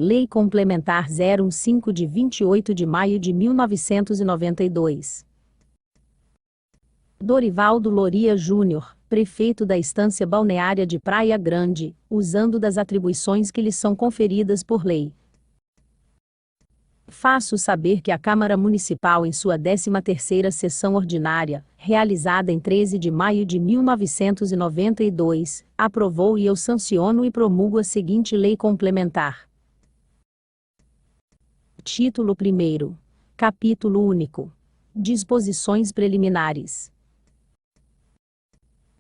Lei Complementar 015 de 28 de maio de 1992. Dorivaldo Loria Júnior, prefeito da Estância Balneária de Praia Grande, usando das atribuições que lhe são conferidas por lei. Faço saber que a Câmara Municipal, em sua 13ª sessão ordinária, realizada em 13 de maio de 1992, aprovou e eu sanciono e promulgo a seguinte Lei Complementar. Título 1º. Capítulo único. Disposições preliminares.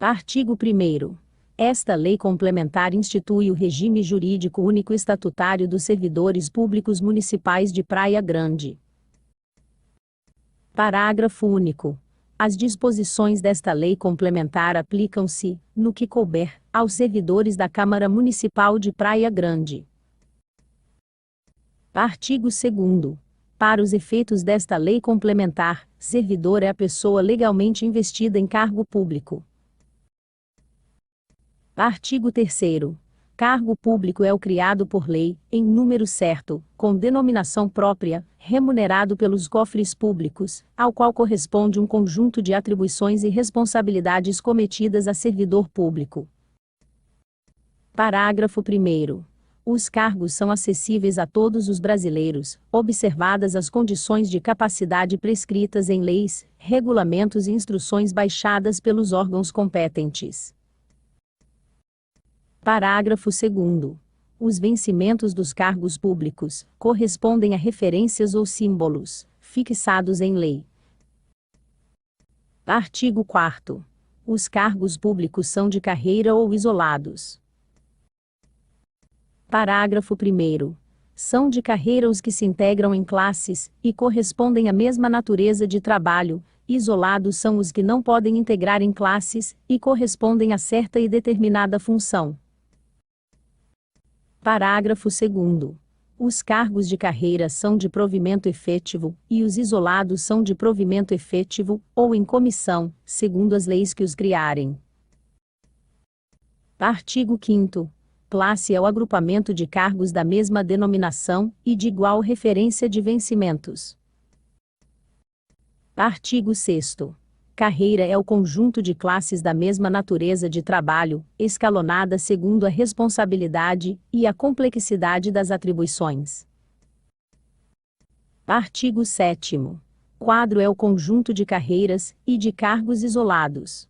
Artigo 1º. Esta lei complementar institui o regime jurídico único estatutário dos servidores públicos municipais de Praia Grande. Parágrafo único. As disposições desta lei complementar aplicam-se, no que couber, aos servidores da Câmara Municipal de Praia Grande. Artigo 2º. Para os efeitos desta lei complementar, servidor é a pessoa legalmente investida em cargo público. Artigo 3º. Cargo público é o criado por lei, em número certo, com denominação própria, remunerado pelos cofres públicos, ao qual corresponde um conjunto de atribuições e responsabilidades cometidas a servidor público. Parágrafo 1º. Os cargos são acessíveis a todos os brasileiros, observadas as condições de capacidade prescritas em leis, regulamentos e instruções baixadas pelos órgãos competentes. Parágrafo 2º. Os vencimentos dos cargos públicos correspondem a referências ou símbolos, fixados em lei. Artigo 4º. Os cargos públicos são de carreira ou isolados. Parágrafo 1º. São de carreira os que se integram em classes, e correspondem à mesma natureza de trabalho. Isolados são os que não podem integrar em classes, e correspondem a certa e determinada função. Parágrafo 2º. Os cargos de carreira são de provimento efetivo, e os isolados são de provimento efetivo, ou em comissão, segundo as leis que os criarem. Artigo 5º. Classe é o agrupamento de cargos da mesma denominação, e de igual referência de vencimentos. Artigo 6º. Carreira é o conjunto de classes da mesma natureza de trabalho, escalonada segundo a responsabilidade e a complexidade das atribuições. Artigo 7º. Quadro é o conjunto de carreiras e de cargos isolados.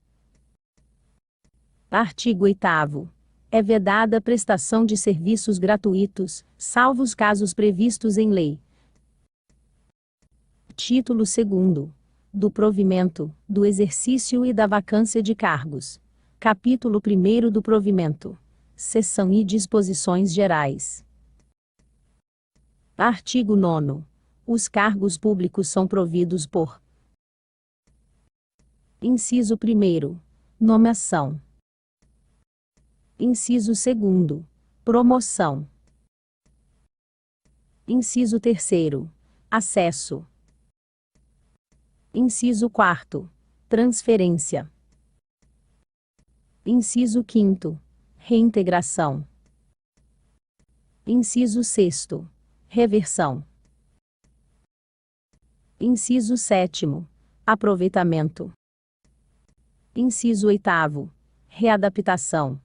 Artigo 8º. É vedada a prestação de serviços gratuitos, salvo os casos previstos em lei. Título 2º. Do provimento, do exercício e da vacância de cargos. Capítulo 1º do provimento. Seção e disposições gerais. Artigo 9º. Os cargos públicos são providos por: Inciso 1º. Nomeação. Inciso 2º. Promoção. Inciso 3º. Acesso. Inciso 4º. Transferência. Inciso 5º. Reintegração. Inciso 6º. Reversão. Inciso 7º. Aproveitamento. Inciso 8º. Readaptação.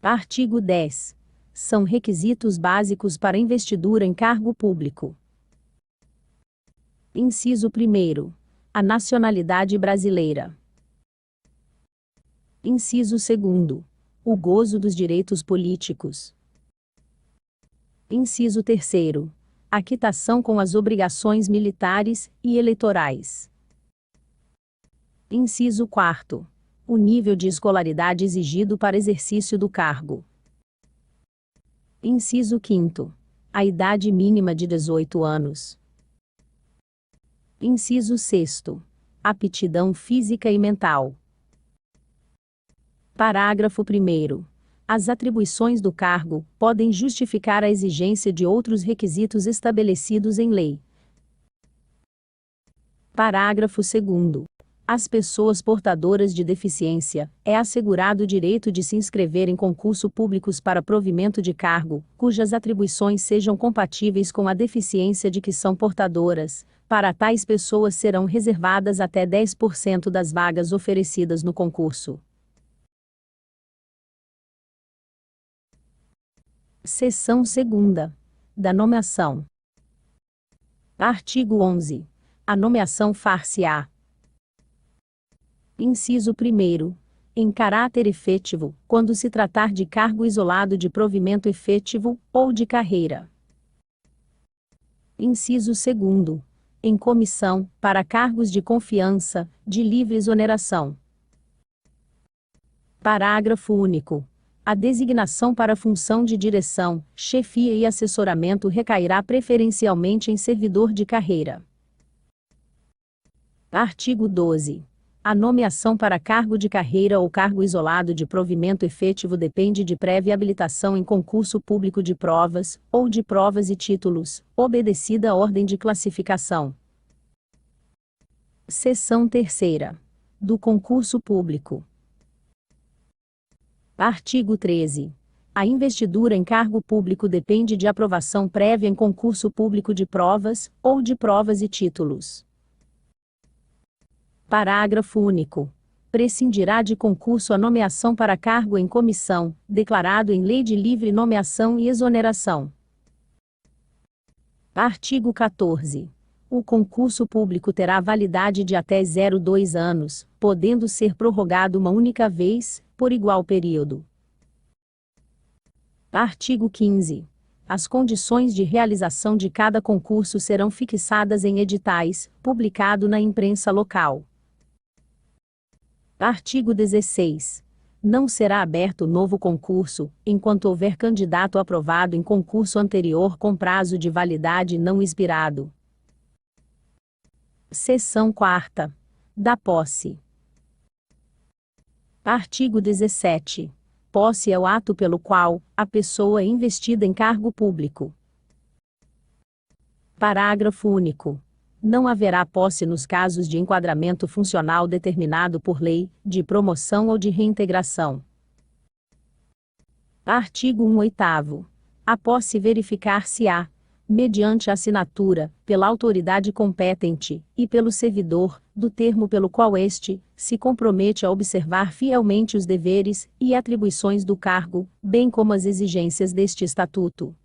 Artigo 10. São requisitos básicos para investidura em cargo público. Inciso 1º. A nacionalidade brasileira. Inciso 2º. O gozo dos direitos políticos. Inciso 3º. A quitação com as obrigações militares e eleitorais. Inciso 4º. O nível de escolaridade exigido para exercício do cargo. Inciso 5º. A idade mínima de 18 anos. Inciso 6º. Aptidão física e mental. Parágrafo 1º. As atribuições do cargo podem justificar a exigência de outros requisitos estabelecidos em lei. Parágrafo 2º. Às pessoas portadoras de deficiência, é assegurado o direito de se inscrever em concursos públicos para provimento de cargo, cujas atribuições sejam compatíveis com a deficiência de que são portadoras. Para tais pessoas serão reservadas até 10% das vagas oferecidas no concurso. Seção 2ª. Da nomeação. Artigo 11. A nomeação far-se-á. Inciso 1º. Em caráter efetivo, quando se tratar de cargo isolado de provimento efetivo, ou de carreira. Inciso 2º. Em comissão, para cargos de confiança, de livre exoneração. Parágrafo único. A designação para a função de direção, chefia e assessoramento recairá preferencialmente em servidor de carreira. Artigo 12. A nomeação para cargo de carreira ou cargo isolado de provimento efetivo depende de prévia habilitação em concurso público de provas, ou de provas e títulos, obedecida a ordem de classificação. Seção 3ª. Do concurso público. Artigo 13. A investidura em cargo público depende de aprovação prévia em concurso público de provas, ou de provas e títulos. Parágrafo único. Prescindirá de concurso a nomeação para cargo em comissão, declarado em lei de livre nomeação e exoneração. Artigo 14. O concurso público terá validade de até 02 anos, podendo ser prorrogado uma única vez, por igual período. Artigo 15. As condições de realização de cada concurso serão fixadas em editais, publicado na imprensa local. Artigo 16. Não será aberto novo concurso, enquanto houver candidato aprovado em concurso anterior com prazo de validade não expirado. Seção 4ª. Da posse. Artigo 17. Posse é o ato pelo qual a pessoa é investida em cargo público. Parágrafo único. Não haverá posse nos casos de enquadramento funcional determinado por lei, de promoção ou de reintegração. Artigo 1/8. A posse verificar-se-á, mediante a assinatura, pela autoridade competente, e pelo servidor, do termo pelo qual este se compromete a observar fielmente os deveres e atribuições do cargo, bem como as exigências deste Estatuto.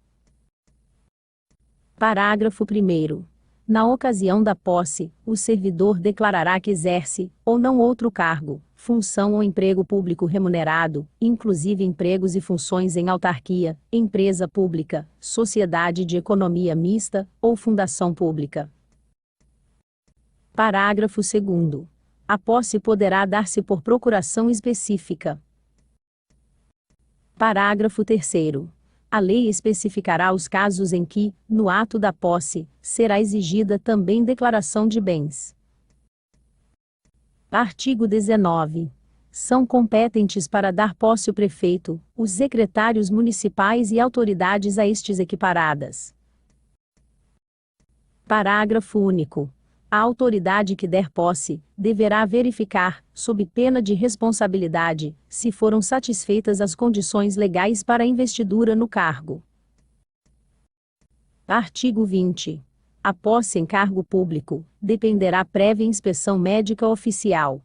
Parágrafo 1º. Na ocasião da posse, o servidor declarará que exerce, ou não outro cargo, função ou emprego público remunerado, inclusive empregos e funções em autarquia, empresa pública, sociedade de economia mista, ou fundação pública. Parágrafo 2º. A posse poderá dar-se por procuração específica. Parágrafo 3º. A lei especificará os casos em que, no ato da posse, será exigida também declaração de bens. Artigo 19. São competentes para dar posse o prefeito, os secretários municipais e autoridades a estes equiparadas. Parágrafo único. A autoridade que der posse, deverá verificar, sob pena de responsabilidade, se foram satisfeitas as condições legais para a investidura no cargo. Artigo 20. A posse em cargo público dependerá prévia inspeção médica oficial.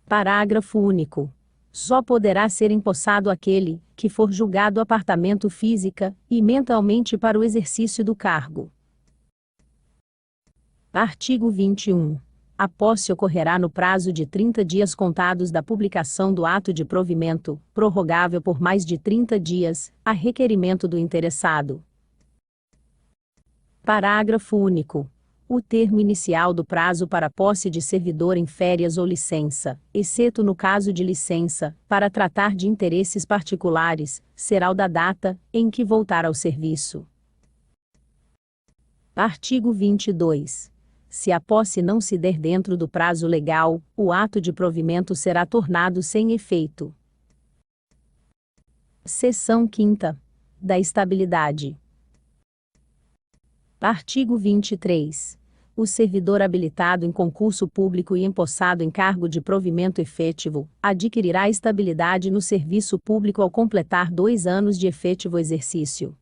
Parágrafo único. Só poderá ser empossado aquele que for julgado apartamento física e mentalmente para o exercício do cargo. Artigo 21. A posse ocorrerá no prazo de 30 dias contados da publicação do ato de provimento, prorrogável por mais de 30 dias, a requerimento do interessado. Parágrafo único. O termo inicial do prazo para posse de servidor em férias ou licença, exceto no caso de licença, para tratar de interesses particulares, será o da data em que voltar ao serviço. Artigo 22. Se a posse não se der dentro do prazo legal, o ato de provimento será tornado sem efeito. Seção 5ª. Da estabilidade. Artigo 23. O servidor habilitado em concurso público e empossado em cargo de provimento efetivo, adquirirá estabilidade no serviço público ao completar 2 anos de efetivo exercício.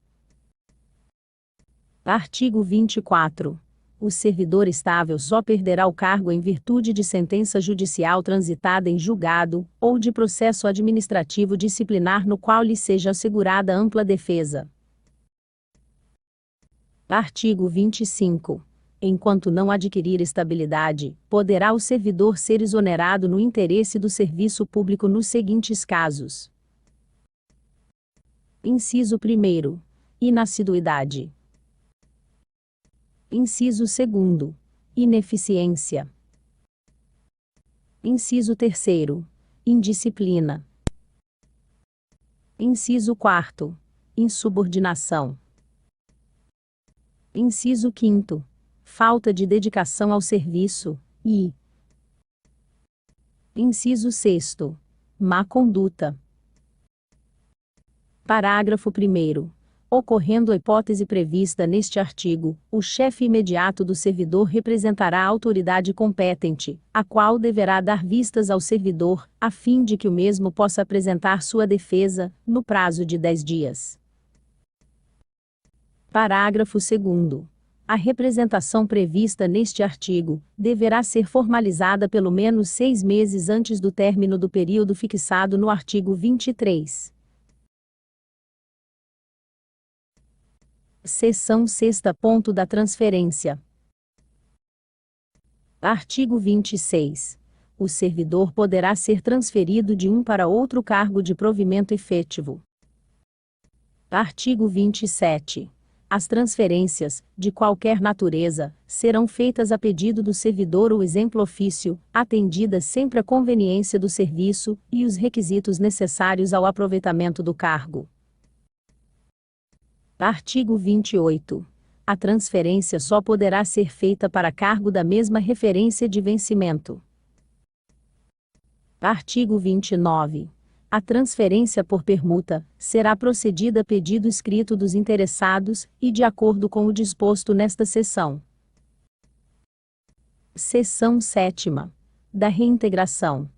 Artigo 24. O servidor estável só perderá o cargo em virtude de sentença judicial transitada em julgado, ou de processo administrativo disciplinar no qual lhe seja assegurada ampla defesa. Artigo 25. Enquanto não adquirir estabilidade, poderá o servidor ser exonerado no interesse do serviço público nos seguintes casos. Inciso 1º. Inassiduidade. Inciso 2º. Ineficiência. Inciso 3º. Indisciplina. Inciso 4º. Insubordinação. Inciso 5º. Falta de dedicação ao serviço, e inciso 6º. Má conduta. Parágrafo 1º. Ocorrendo a hipótese prevista neste artigo, o chefe imediato do servidor representará a autoridade competente, a qual deverá dar vistas ao servidor, a fim de que o mesmo possa apresentar sua defesa, no prazo de 10 dias. Parágrafo 2º. A representação prevista neste artigo deverá ser formalizada pelo menos 6 meses antes do término do período fixado no artigo 23. Seção 6ª. Ponto da transferência. Artigo 26. O servidor poderá ser transferido de um para outro cargo de provimento efetivo. Artigo 27. As transferências, de qualquer natureza, serão feitas a pedido do servidor ou exemplo ofício, atendida sempre a conveniência do serviço e os requisitos necessários ao aproveitamento do cargo. Artigo 28. A transferência só poderá ser feita para cargo da mesma referência de vencimento. Artigo 29. A transferência por permuta será procedida a pedido escrito dos interessados e de acordo com o disposto nesta seção. Seção 7ª. Da reintegração.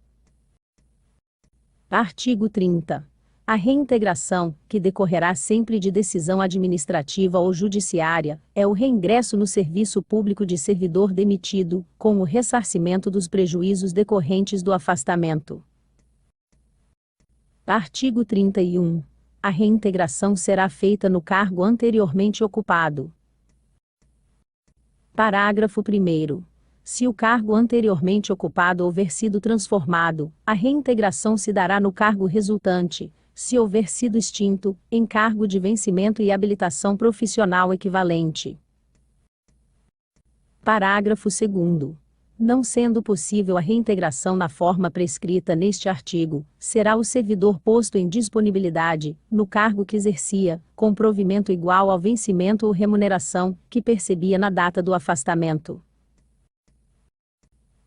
Artigo 30. A reintegração, que decorrerá sempre de decisão administrativa ou judiciária, é o reingresso no serviço público de servidor demitido, com o ressarcimento dos prejuízos decorrentes do afastamento. Artigo 31. A reintegração será feita no cargo anteriormente ocupado. Parágrafo 1º. Se o cargo anteriormente ocupado houver sido transformado, a reintegração se dará no cargo resultante, se houver sido extinto, em cargo de vencimento e habilitação profissional equivalente. Parágrafo 2º. Não sendo possível a reintegração na forma prescrita neste artigo, será o servidor posto em disponibilidade, no cargo que exercia, com provimento igual ao vencimento ou remuneração, que percebia na data do afastamento.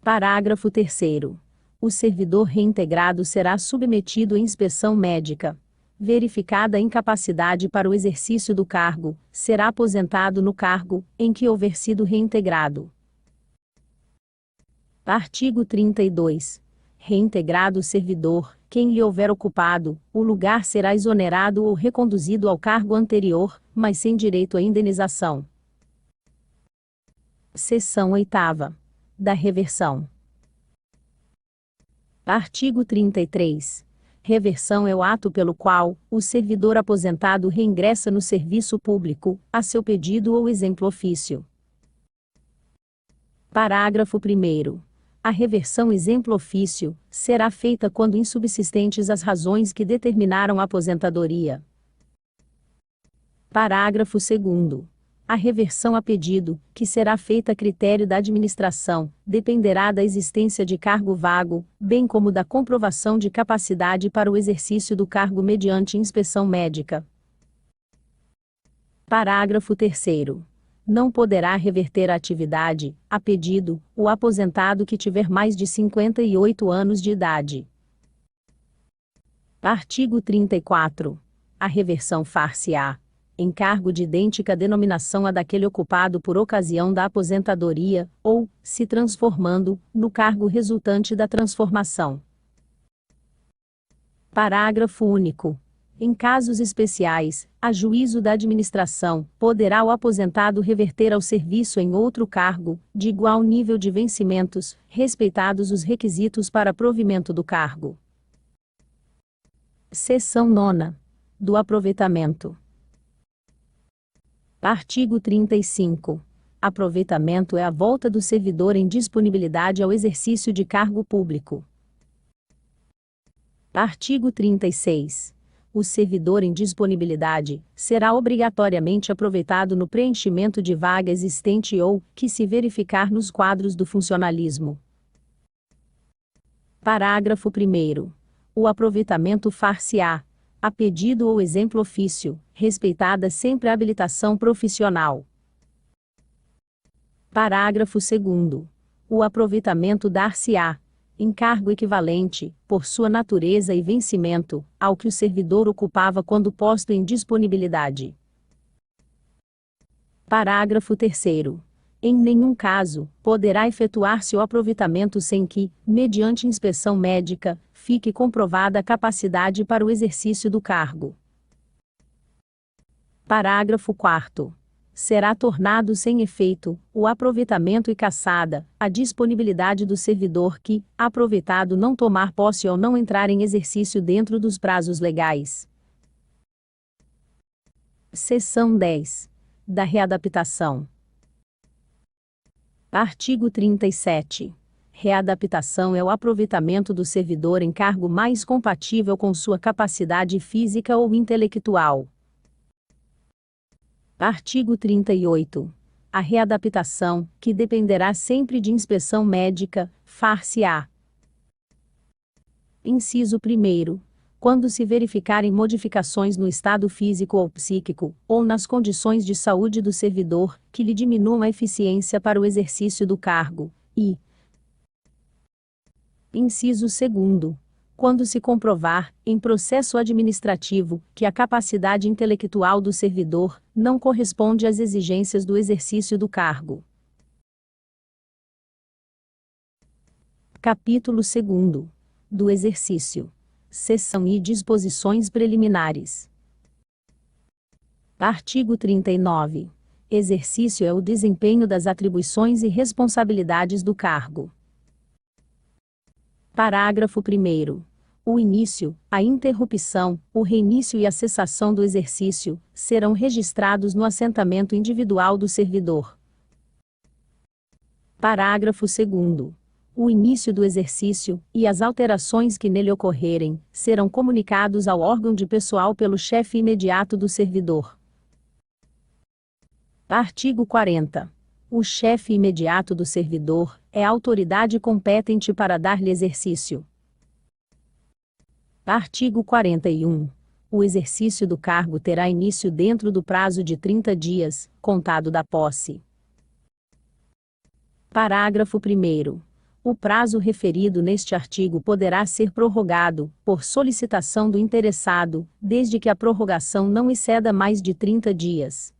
Parágrafo 3º. O servidor reintegrado será submetido à inspeção médica. Verificada a incapacidade para o exercício do cargo, será aposentado no cargo, em que houver sido reintegrado. Artigo 32. Reintegrado o servidor, quem lhe houver ocupado, o lugar será exonerado ou reconduzido ao cargo anterior, mas sem direito à indenização. Seção 8ª. Da reversão. Artigo 33. Reversão é o ato pelo qual o servidor aposentado reingressa no serviço público, a seu pedido ou exemplo ofício. Parágrafo 1º. A reversão exemplo ofício será feita quando insubsistentes as razões que determinaram a aposentadoria. Parágrafo 2º. A reversão a pedido, que será feita a critério da administração, dependerá da existência de cargo vago, bem como da comprovação de capacidade para o exercício do cargo mediante inspeção médica. Parágrafo 3º. Não poderá reverter a atividade, a pedido, o aposentado que tiver mais de 58 anos de idade. Artigo 34. A reversão far-se-á, em cargo de idêntica denominação à daquele ocupado por ocasião da aposentadoria, ou, se transformando, no cargo resultante da transformação. Parágrafo único. Em casos especiais, a juízo da administração, poderá o aposentado reverter ao serviço em outro cargo, de igual nível de vencimentos, respeitados os requisitos para provimento do cargo. Seção 9. Do aproveitamento. Artigo 35. Aproveitamento é a volta do servidor em disponibilidade ao exercício de cargo público. Artigo 36. O servidor em disponibilidade será obrigatoriamente aproveitado no preenchimento de vaga existente ou que se verificar nos quadros do funcionalismo. Parágrafo 1º. O aproveitamento far-se-á, a pedido ou exemplo ofício, respeitada sempre a habilitação profissional. Parágrafo 2º. O aproveitamento dar-se-á, em cargo equivalente, por sua natureza e vencimento, ao que o servidor ocupava quando posto em disponibilidade. Parágrafo 3º. Em nenhum caso, poderá efetuar-se o aproveitamento sem que, mediante inspeção médica, fique comprovada a capacidade para o exercício do cargo. Parágrafo 4º. Será tornado sem efeito o aproveitamento e cassada a disponibilidade do servidor que, aproveitado, não tomar posse ou não entrar em exercício dentro dos prazos legais. Seção 10. Da readaptação. Artigo 37. Readaptação é o aproveitamento do servidor em cargo mais compatível com sua capacidade física ou intelectual. Artigo 38. A readaptação, que dependerá sempre de inspeção médica, far-se-á. Inciso 1º. Quando se verificarem modificações no estado físico ou psíquico, ou nas condições de saúde do servidor, que lhe diminuam a eficiência para o exercício do cargo, e inciso 2º. Quando se comprovar, em processo administrativo, que a capacidade intelectual do servidor não corresponde às exigências do exercício do cargo. Capítulo 2º. Do exercício. Seção I. Disposições preliminares. Artigo 39. Exercício é o desempenho das atribuições e responsabilidades do cargo. Parágrafo 1º. O início, a interrupção, o reinício e a cessação do exercício serão registrados no assentamento individual do servidor. Parágrafo 2º. O início do exercício e as alterações que nele ocorrerem serão comunicados ao órgão de pessoal pelo chefe imediato do servidor. Artigo 40. O chefe imediato do servidor é a autoridade competente para dar-lhe exercício. Artigo 41. O exercício do cargo terá início dentro do prazo de 30 dias, contado da posse. Parágrafo 1º. O prazo referido neste artigo poderá ser prorrogado, por solicitação do interessado, desde que a prorrogação não exceda mais de 30 dias.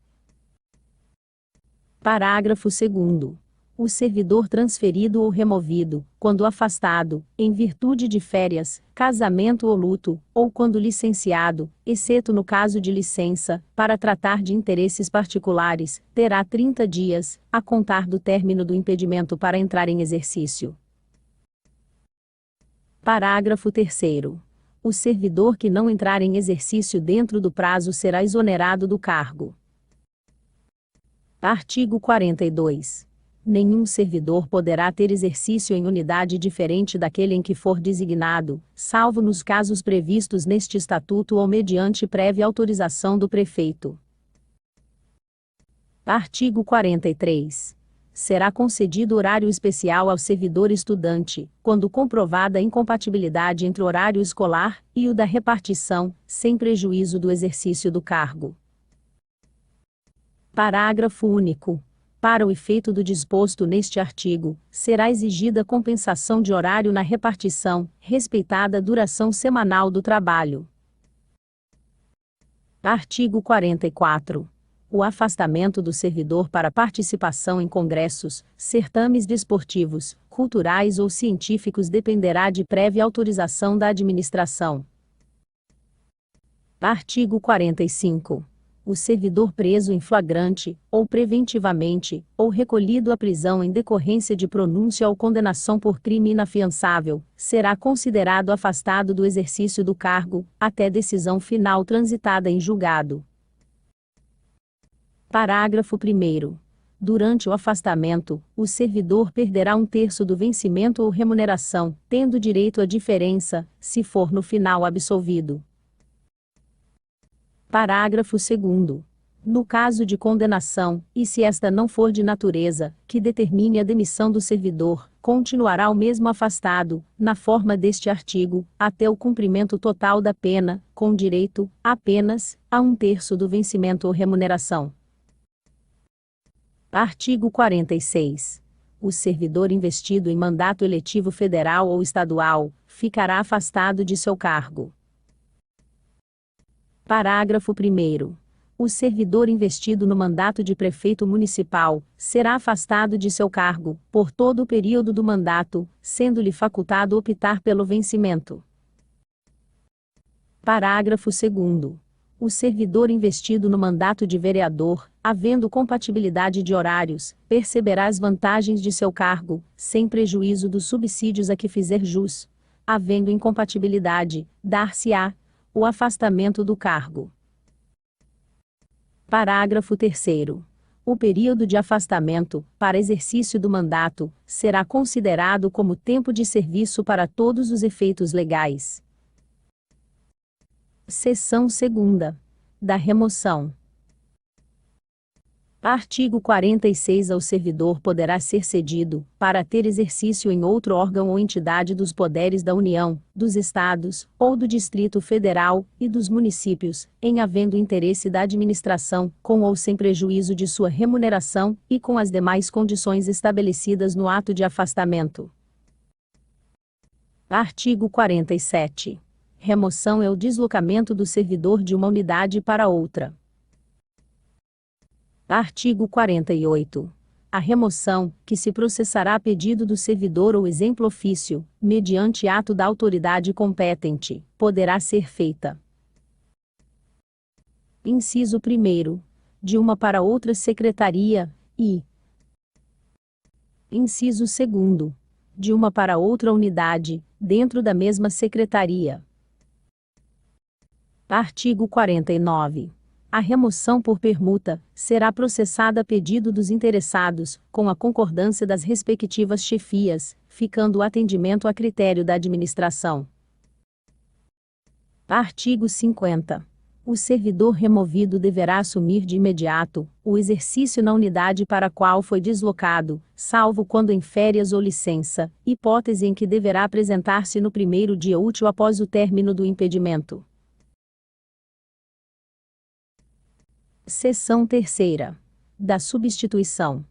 Parágrafo 2º. O servidor transferido ou removido, quando afastado, em virtude de férias, casamento ou luto, ou quando licenciado, exceto no caso de licença, para tratar de interesses particulares, terá 30 dias, a contar do término do impedimento para entrar em exercício. Parágrafo 3º. O servidor que não entrar em exercício dentro do prazo será exonerado do cargo. Artigo 42. Nenhum servidor poderá ter exercício em unidade diferente daquele em que for designado, salvo nos casos previstos neste Estatuto ou mediante prévia autorização do prefeito. Artigo 43. Será concedido horário especial ao servidor estudante, quando comprovada a incompatibilidade entre o horário escolar e o da repartição, sem prejuízo do exercício do cargo. Parágrafo único. Para o efeito do disposto neste artigo, será exigida compensação de horário na repartição, respeitada a duração semanal do trabalho. Artigo 44. O afastamento do servidor para participação em congressos, certames desportivos, culturais ou científicos dependerá de prévia autorização da administração. Artigo 45. O servidor preso em flagrante, ou preventivamente, ou recolhido à prisão em decorrência de pronúncia ou condenação por crime inafiançável, será considerado afastado do exercício do cargo, até decisão final transitada em julgado. Parágrafo 1º. Durante o afastamento, o servidor perderá 1/3 do vencimento ou remuneração, tendo direito à diferença, se for no final absolvido. Parágrafo 2º. No caso de condenação, e se esta não for de natureza que determine a demissão do servidor, continuará o mesmo afastado, na forma deste artigo, até o cumprimento total da pena, com direito, apenas, a 1/3 do vencimento ou remuneração. Artigo 46. O servidor investido em mandato eletivo federal ou estadual, ficará afastado de seu cargo. Parágrafo 1º. O servidor investido no mandato de prefeito municipal, será afastado de seu cargo, por todo o período do mandato, sendo-lhe facultado optar pelo vencimento. Parágrafo 2º. O servidor investido no mandato de vereador, havendo compatibilidade de horários, perceberá as vantagens de seu cargo, sem prejuízo dos subsídios a que fizer jus. Havendo incompatibilidade, dar-se-á o afastamento do cargo. Parágrafo 3º. O período de afastamento, para exercício do mandato, será considerado como tempo de serviço para todos os efeitos legais. Seção 2ª. Da remoção. Artigo 46. Ao servidor poderá ser cedido, para ter exercício em outro órgão ou entidade dos poderes da União, dos Estados, ou do Distrito Federal, e dos municípios, em havendo interesse da administração, com ou sem prejuízo de sua remuneração, e com as demais condições estabelecidas no ato de afastamento. Artigo 47. Remoção é o deslocamento do servidor de uma unidade para outra. Artigo 48. A remoção, que se processará a pedido do servidor ou exemplo ofício, mediante ato da autoridade competente, poderá ser feita. Inciso 1º. De uma para outra secretaria, e. Inciso 2º. De uma para outra unidade, dentro da mesma secretaria. Artigo 49. A remoção por permuta será processada a pedido dos interessados, com a concordância das respectivas chefias, ficando o atendimento a critério da administração. Artigo 50. O servidor removido deverá assumir de imediato o exercício na unidade para a qual foi deslocado, salvo quando em férias ou licença, hipótese em que deverá apresentar-se no primeiro dia útil após o término do impedimento. Seção 3ª. Da substituição.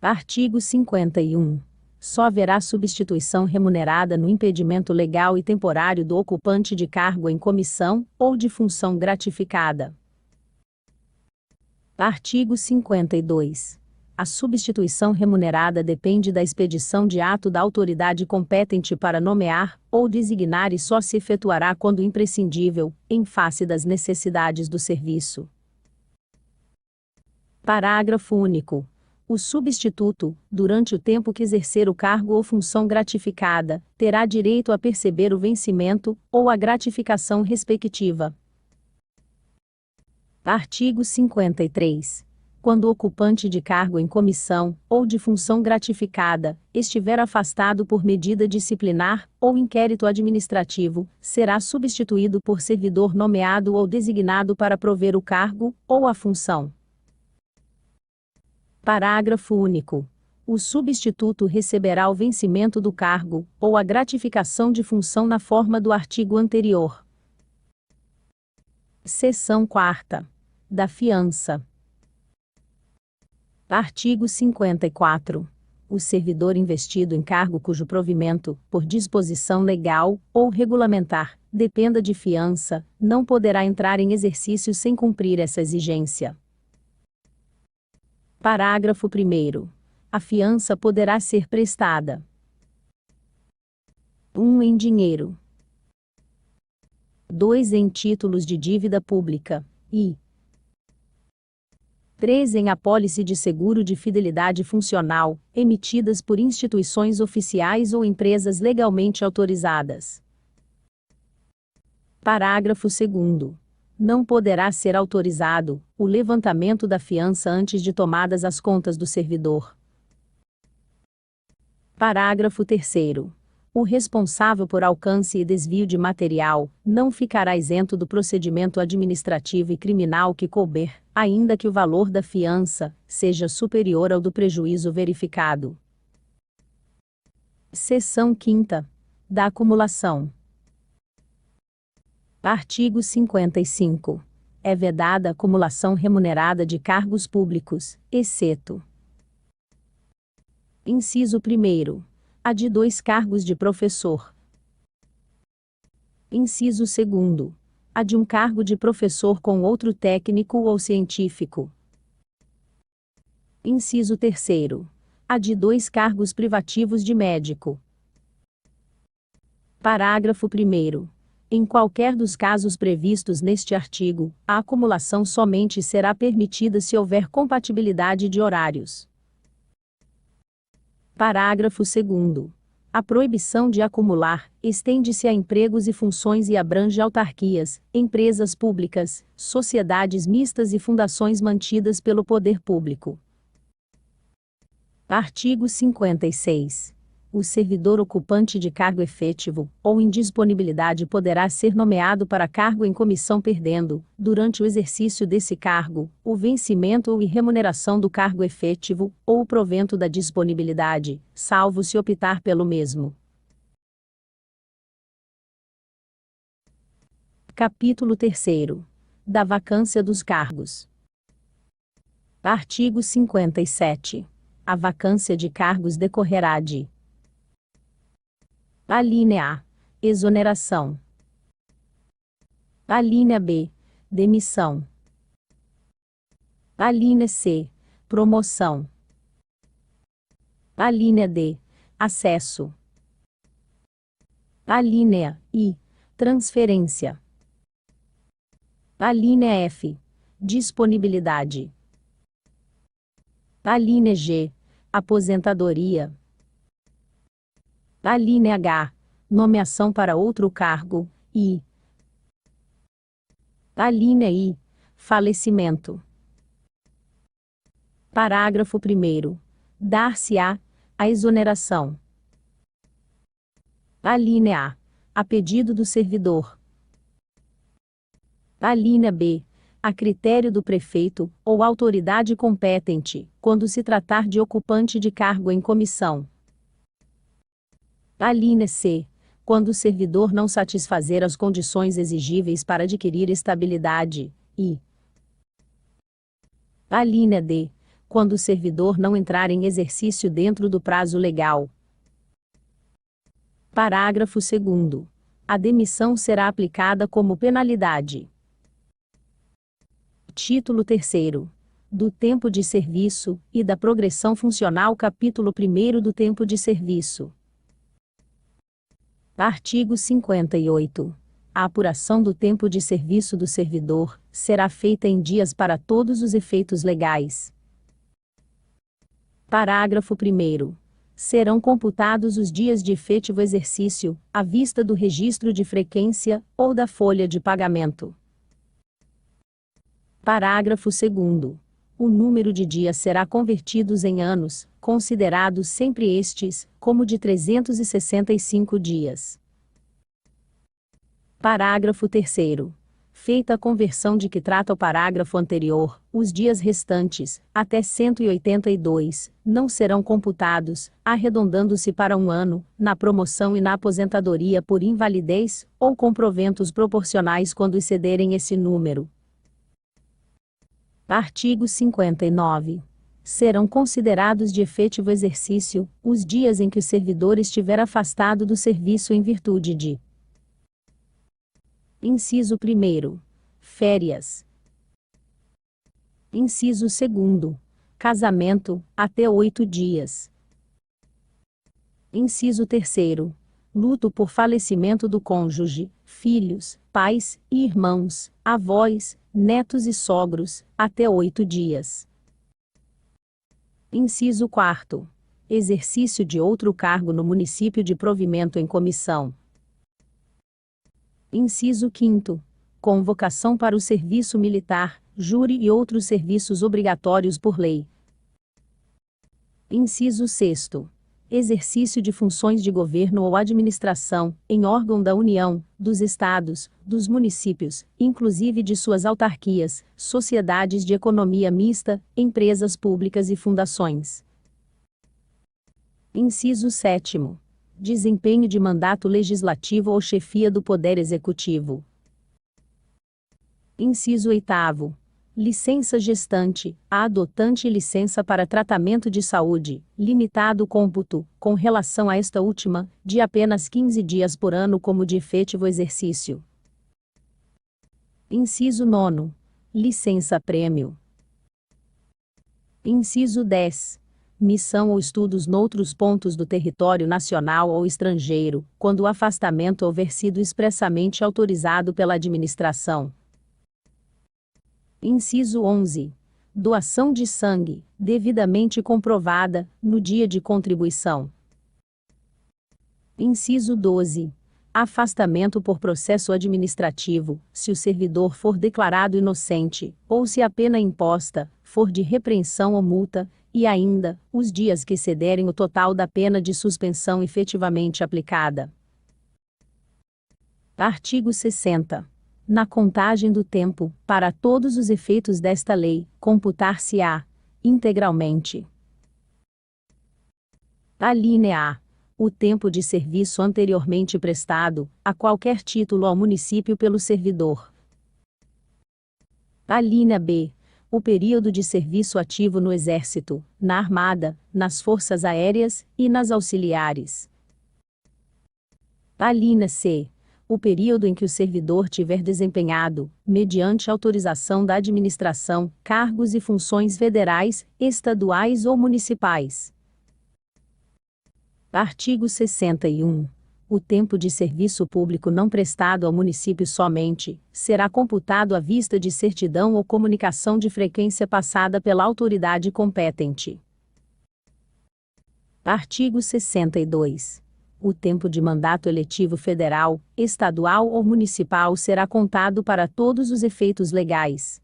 Artigo 51. Só haverá substituição remunerada no impedimento legal e temporário do ocupante de cargo em comissão, ou de função gratificada. Artigo 52. A substituição remunerada depende da expedição de ato da autoridade competente para nomear, ou designar e só se efetuará quando imprescindível, em face das necessidades do serviço. Parágrafo único. O substituto, durante o tempo que exercer o cargo ou função gratificada, terá direito a perceber o vencimento, ou a gratificação respectiva. Artigo 53. Quando o ocupante de cargo em comissão, ou de função gratificada, estiver afastado por medida disciplinar, ou inquérito administrativo, será substituído por servidor nomeado ou designado para prover o cargo, ou a função. Parágrafo único. O substituto receberá o vencimento do cargo, ou a gratificação de função na forma do artigo anterior. Seção 4ª. Da fiança. Artigo 54. O servidor investido em cargo cujo provimento, por disposição legal ou regulamentar, dependa de fiança, não poderá entrar em exercício sem cumprir essa exigência. Parágrafo 1º. A fiança poderá ser prestada: 1. Em dinheiro. 2. Em títulos de dívida pública. E 3. Em apólice de seguro de fidelidade funcional, emitidas por instituições oficiais ou empresas legalmente autorizadas. Parágrafo 2º. Não poderá ser autorizado o levantamento da fiança antes de tomadas as contas do servidor. Parágrafo 3º. O responsável por alcance e desvio de material não ficará isento do procedimento administrativo e criminal que couber, ainda que o valor da fiança seja superior ao do prejuízo verificado. Seção 5ª. Da acumulação. Artigo 55. É vedada a acumulação remunerada de cargos públicos, exceto: inciso 1º. A de 2 cargos de professor. Inciso 2º. A de um cargo de professor com outro técnico ou científico. Inciso 3º. A de 2 cargos privativos de médico. Parágrafo 1º. Em qualquer dos casos previstos neste artigo, a acumulação somente será permitida se houver compatibilidade de horários. Parágrafo 2º. A proibição de acumular estende-se a empregos e funções e abrange autarquias, empresas públicas, sociedades mistas e fundações mantidas pelo poder público. Artigo 56. O servidor ocupante de cargo efetivo, ou em disponibilidade poderá ser nomeado para cargo em comissão perdendo, durante o exercício desse cargo, o vencimento ou remuneração do cargo efetivo, ou o provento da disponibilidade, salvo se optar pelo mesmo. Capítulo 3º. Da vacância dos cargos. Artigo 57. A vacância de cargos decorrerá de: alínea A. Exoneração. Alínea B. Demissão. Alínea C. Promoção. Alínea D. Acesso. Alínea I. Transferência. Alínea F. Disponibilidade. Alínea G. Aposentadoria. Alínea H. Nomeação para outro cargo, e alínea I. Falecimento. Parágrafo 1º. Dar-se-á a exoneração. Alínea A. A pedido do servidor. Alínea B. A critério do prefeito, ou autoridade competente, quando se tratar de ocupante de cargo em comissão. Alínea C. Quando o servidor não satisfazer as condições exigíveis para adquirir estabilidade, e alínea D. Quando o servidor não entrar em exercício dentro do prazo legal. Parágrafo 2º. A demissão será aplicada como penalidade. Título 3º. Do tempo de serviço, e da progressão funcional. Capítulo 1º do tempo de serviço. Artigo 58. A apuração do tempo de serviço do servidor será feita em dias para todos os efeitos legais. Parágrafo 1º. Serão computados os dias de efetivo exercício, à vista do registro de frequência, ou da folha de pagamento. Parágrafo 2º. O número de dias será convertido em anos, considerados sempre estes, como de 365 dias. Parágrafo 3º. Feita a conversão de que trata o parágrafo anterior, os dias restantes, até 182, não serão computados, arredondando-se para um ano, na promoção e na aposentadoria por invalidez, ou com proventos proporcionais quando excederem esse número. Artigo 59. Serão considerados de efetivo exercício os dias em que o servidor estiver afastado do serviço em virtude de Inciso 1º. Férias. Inciso 2º. Casamento, até 8 dias. Inciso 3º. Luto por falecimento do cônjuge, filhos, pais e irmãos, avós, netos e sogros, até 8 dias. Inciso 4º. Exercício de outro cargo no município de provimento em comissão. Inciso 5º. Convocação para o serviço militar, júri e outros serviços obrigatórios por lei. Inciso 6º. Exercício de funções de governo ou administração, em órgão da União, dos Estados, dos municípios, inclusive de suas autarquias, sociedades de economia mista, empresas públicas e fundações. Inciso 7º. Desempenho de mandato legislativo ou chefia do Poder Executivo. Inciso 8º. Licença gestante, a adotante e licença para tratamento de saúde, limitado cômputo, com relação a esta última, de apenas 15 dias por ano como de efetivo exercício. Inciso 9º. Licença-prêmio. Inciso 10. Missão ou estudos noutros pontos do território nacional ou estrangeiro, quando o afastamento houver sido expressamente autorizado pela administração. Inciso 11. Doação de sangue, devidamente comprovada, no dia de contribuição. Inciso 12. Afastamento por processo administrativo, se o servidor for declarado inocente, ou se a pena imposta for de repreensão ou multa, e ainda, os dias que excederem o total da pena de suspensão efetivamente aplicada. Artigo 60. Na contagem do tempo, para todos os efeitos desta lei, computar-se-á, integralmente. Alínea A. O tempo de serviço anteriormente prestado, a qualquer título ao município pelo servidor. Alínea B. O período de serviço ativo no Exército, na Armada, nas Forças Aéreas e nas Auxiliares. Alínea C. O período em que o servidor tiver desempenhado, mediante autorização da administração, cargos e funções federais, estaduais ou municipais. Artigo 61. O tempo de serviço público não prestado ao município somente, será computado à vista de certidão ou comunicação de frequência passada pela autoridade competente. Artigo 62. O tempo de mandato eletivo federal, estadual ou municipal será contado para todos os efeitos legais.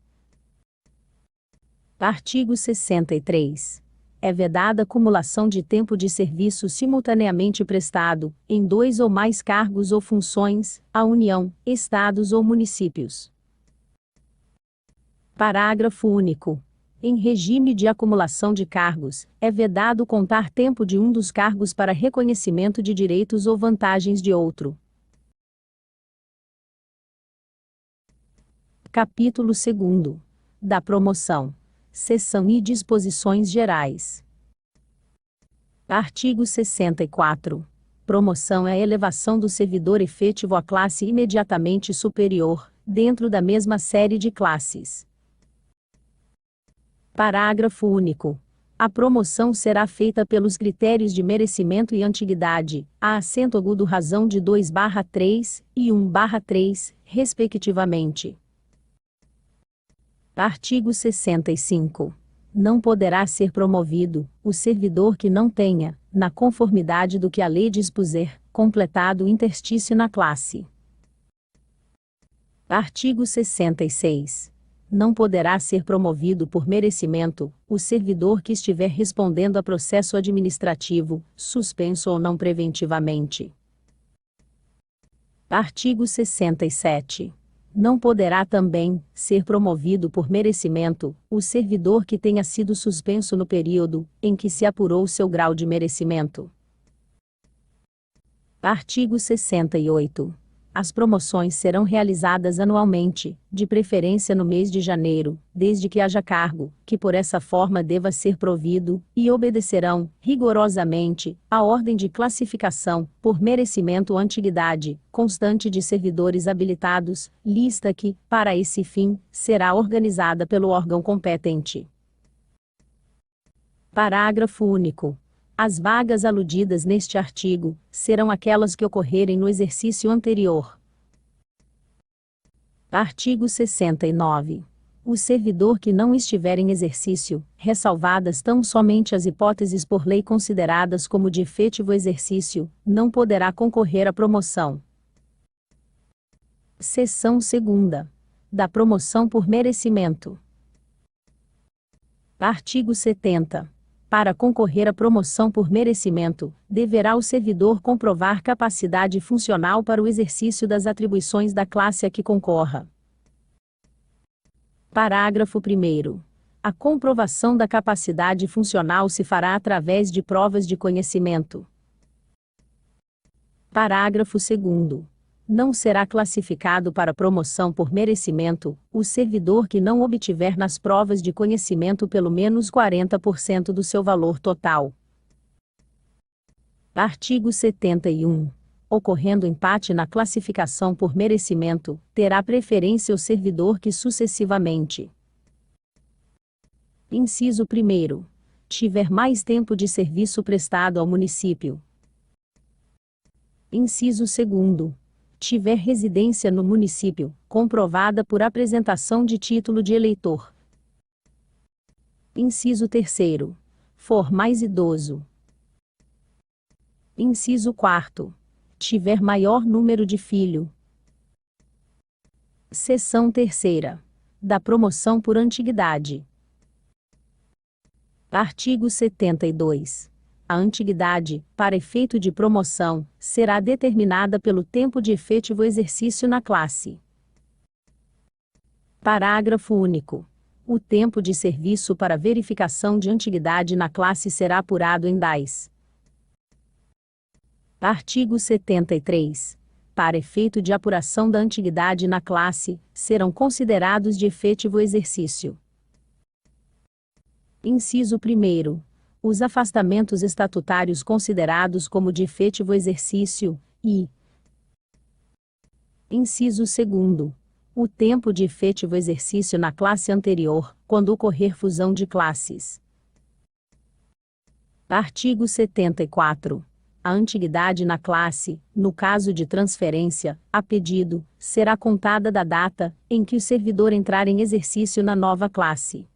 Artigo 63. É vedada a acumulação de tempo de serviço simultaneamente prestado, em 2 ou mais cargos ou funções, à União, Estados ou municípios. Parágrafo único. Em regime de acumulação de cargos, é vedado contar tempo de um dos cargos para reconhecimento de direitos ou vantagens de outro. Capítulo 2º. Da promoção. Seção e disposições gerais. Artigo 64. Promoção é a elevação do servidor efetivo à classe imediatamente superior, dentro da mesma série de classes. Parágrafo único. A promoção será feita pelos critérios de merecimento e antiguidade, a acento agudo razão de 2/3 e 1/3, respectivamente. Artigo 65. Não poderá ser promovido o servidor que não tenha, na conformidade do que a lei dispuser, completado o interstício na classe. Artigo 66. Não poderá ser promovido por merecimento o servidor que estiver respondendo a processo administrativo, suspenso ou não preventivamente. Artigo 67. Não poderá também ser promovido por merecimento o servidor que tenha sido suspenso no período em que se apurou seu grau de merecimento. Artigo 68. As promoções serão realizadas anualmente, de preferência no mês de janeiro, desde que haja cargo, que por essa forma deva ser provido, e obedecerão, rigorosamente, à ordem de classificação, por merecimento ou antiguidade, constante de servidores habilitados, lista que, para esse fim, será organizada pelo órgão competente. Parágrafo único. As vagas aludidas neste artigo serão aquelas que ocorrerem no exercício anterior. Artigo 69. O servidor que não estiver em exercício, ressalvadas tão somente as hipóteses por lei consideradas como de efetivo exercício, não poderá concorrer à promoção. Seção 2ª. Da promoção por merecimento. Artigo 70. Para concorrer à promoção por merecimento, deverá o servidor comprovar capacidade funcional para o exercício das atribuições da classe a que concorra. Parágrafo 1º. A comprovação da capacidade funcional se fará através de provas de conhecimento. Parágrafo 2º. Não será classificado para promoção por merecimento o servidor que não obtiver nas provas de conhecimento pelo menos 40% do seu valor total. Artigo 71. Ocorrendo empate na classificação por merecimento, terá preferência o servidor que sucessivamente: Inciso 1º. Tiver mais tempo de serviço prestado ao município. Inciso 2º. Tiver residência no município, comprovada por apresentação de título de eleitor. Inciso 3º. For mais idoso. Inciso 4º. Tiver maior número de filho. Seção 3ª. Da promoção por antiguidade. Artigo 72. A antiguidade, para efeito de promoção, será determinada pelo tempo de efetivo exercício na classe. Parágrafo único. O tempo de serviço para verificação de antiguidade na classe será apurado em DAIS. Artigo 73. Para efeito de apuração da antiguidade na classe, serão considerados de efetivo exercício. Inciso 1º. Os afastamentos estatutários considerados como de efetivo exercício, e Inciso 2º. O tempo de efetivo exercício na classe anterior, quando ocorrer fusão de classes. Artigo 74. A antiguidade na classe, no caso de transferência, a pedido, será contada da data em que o servidor entrar em exercício na nova classe.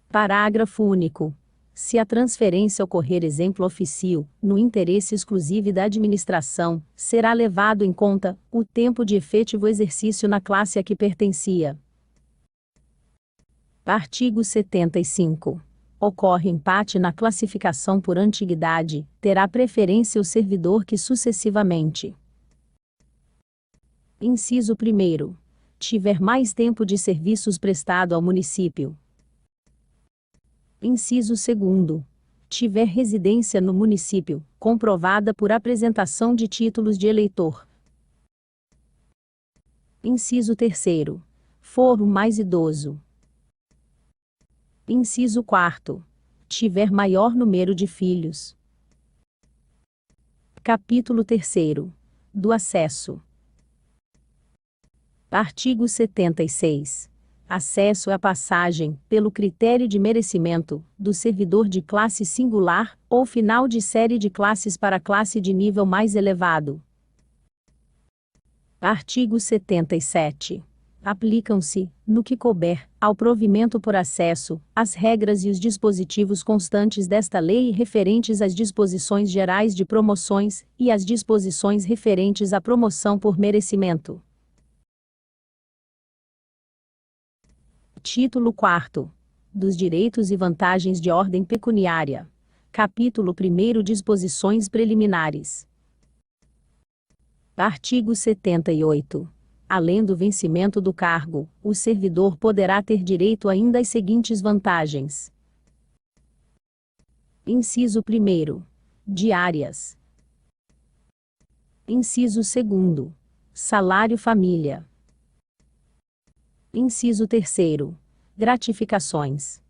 Parágrafo único. Se a transferência ocorrer exemplo ofício, no interesse exclusivo da administração, será levado em conta o tempo de efetivo exercício na classe a que pertencia. Artigo 75. Ocorre empate na classificação por antiguidade, terá preferência o servidor que sucessivamente: Inciso 1º. Tiver mais tempo de serviços prestado ao município. Inciso 2º. Tiver residência no município, comprovada por apresentação de títulos de eleitor. Inciso 3º. For o mais idoso. Inciso 4º. Tiver maior número de filhos. Capítulo 3º. Do acesso. Artigo 76. Acesso à passagem, pelo critério de merecimento, do servidor de classe singular, ou final de série de classes para classe de nível mais elevado. Artigo 77. Aplicam-se, no que couber, ao provimento por acesso, as regras e os dispositivos constantes desta lei e referentes às disposições gerais de promoções, e às disposições referentes à promoção por merecimento. Título 4º. Dos direitos e vantagens de ordem pecuniária. Capítulo 1º. Disposições preliminares. Artigo 78. Além do vencimento do cargo, o servidor poderá ter direito ainda às seguintes vantagens. Inciso 1º. Diárias. Inciso 2º. Salário família. Inciso 3º. Gratificações.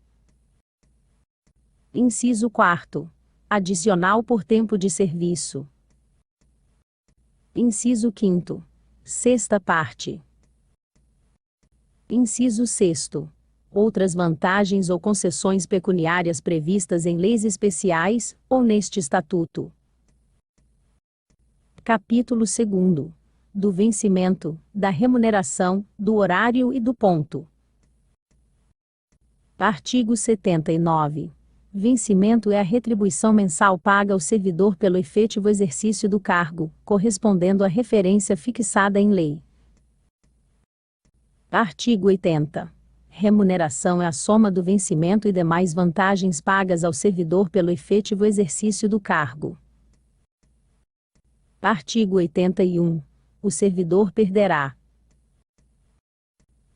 Inciso 4º. Adicional por tempo de serviço. Inciso 5º. Sexta parte. Inciso 6º. Outras vantagens ou concessões pecuniárias previstas em leis especiais, ou neste Estatuto. Capítulo 2º. Do vencimento, da remuneração, do horário e do ponto. Artigo 79. Vencimento é a retribuição mensal paga ao servidor pelo efetivo exercício do cargo, correspondendo à referência fixada em lei. Artigo 80. Remuneração é a soma do vencimento e demais vantagens pagas ao servidor pelo efetivo exercício do cargo. Artigo 81. O servidor perderá.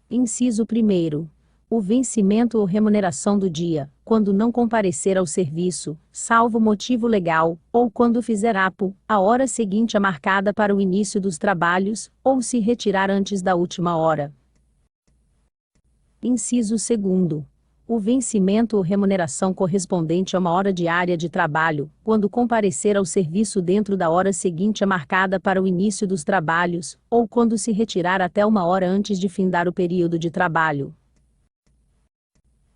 Inciso 1º. O vencimento ou remuneração do dia, quando não comparecer ao serviço, salvo motivo legal, ou quando fizer apo, a hora seguinte à marcada para o início dos trabalhos, ou se retirar antes da última hora. Inciso 2º. O vencimento ou remuneração correspondente a uma hora diária de trabalho, quando comparecer ao serviço dentro da hora seguinte à marcada para o início dos trabalhos, ou quando se retirar até uma hora antes de findar o período de trabalho.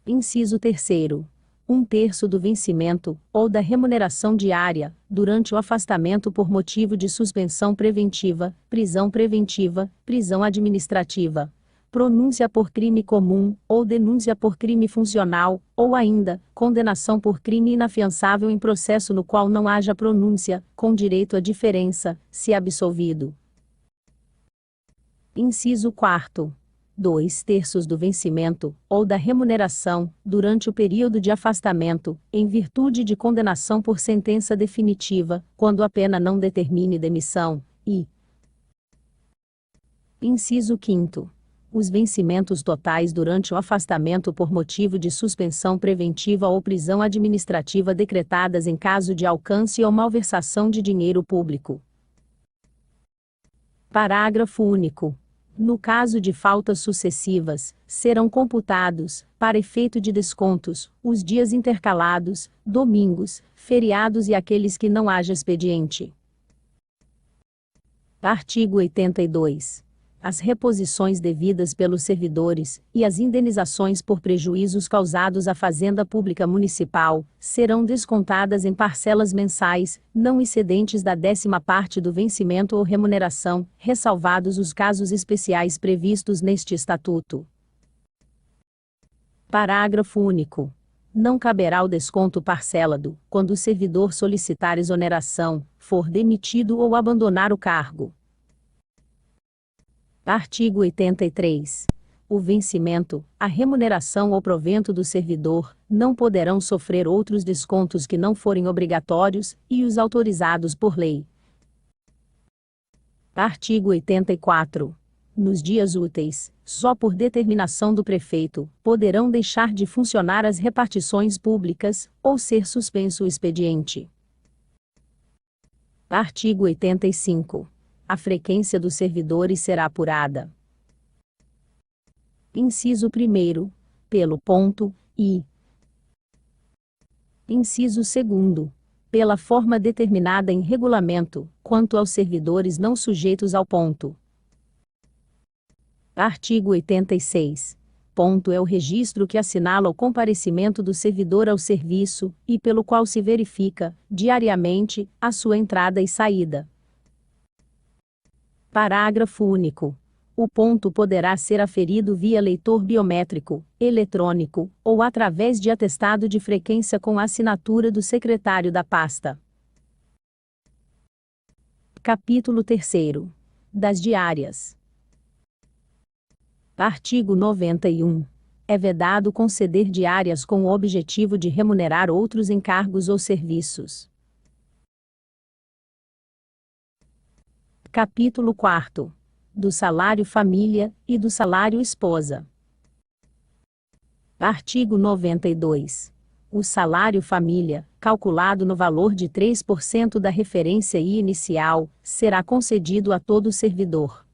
Inciso 3º. 1/3 do vencimento, ou da remuneração diária, durante o afastamento por motivo de suspensão preventiva, prisão administrativa, pronúncia por crime comum, ou denúncia por crime funcional, ou ainda, condenação por crime inafiançável em processo no qual não haja pronúncia, com direito à diferença, se absolvido. Inciso 4º. 2/3 do vencimento, ou da remuneração, durante o período de afastamento, em virtude de condenação por sentença definitiva, quando a pena não determine demissão, e inciso 5º. Os vencimentos totais durante o afastamento por motivo de suspensão preventiva ou prisão administrativa decretadas em caso de alcance ou malversação de dinheiro público. Parágrafo único. No caso de faltas sucessivas, serão computados, para efeito de descontos, os dias intercalados, domingos, feriados e aqueles que não haja expediente. Artigo 82. As reposições devidas pelos servidores, e as indenizações por prejuízos causados à Fazenda Pública Municipal, serão descontadas em parcelas mensais, não excedentes da 10ª parte do vencimento ou remuneração, ressalvados os casos especiais previstos neste Estatuto. Parágrafo único. Não caberá o desconto parcelado, quando o servidor solicitar exoneração, for demitido ou abandonar o cargo. Artigo 83. O vencimento, a remuneração ou provento do servidor, não poderão sofrer outros descontos que não forem obrigatórios, e os autorizados por lei. Artigo 84. Nos dias úteis, só por determinação do prefeito, poderão deixar de funcionar as repartições públicas, ou ser suspenso o expediente. Artigo 85. A frequência dos servidores será apurada. Inciso 1º. Pelo ponto, e inciso 2º. Pela forma determinada em regulamento, quanto aos servidores não sujeitos ao ponto. Artigo 86. Ponto é o registro que assinala o comparecimento do servidor ao serviço, e pelo qual se verifica, diariamente, a sua entrada e saída. Parágrafo único. O ponto poderá ser aferido via leitor biométrico, eletrônico, ou através de atestado de frequência com a assinatura do secretário da pasta. Capítulo 3º. Das diárias. Artigo 91. É vedado conceder diárias com o objetivo de remunerar outros encargos ou serviços. Capítulo 4. Do salário família, e do salário esposa. Artigo 92. O salário família, calculado no valor de 3% da referência inicial, será concedido a todo servidor.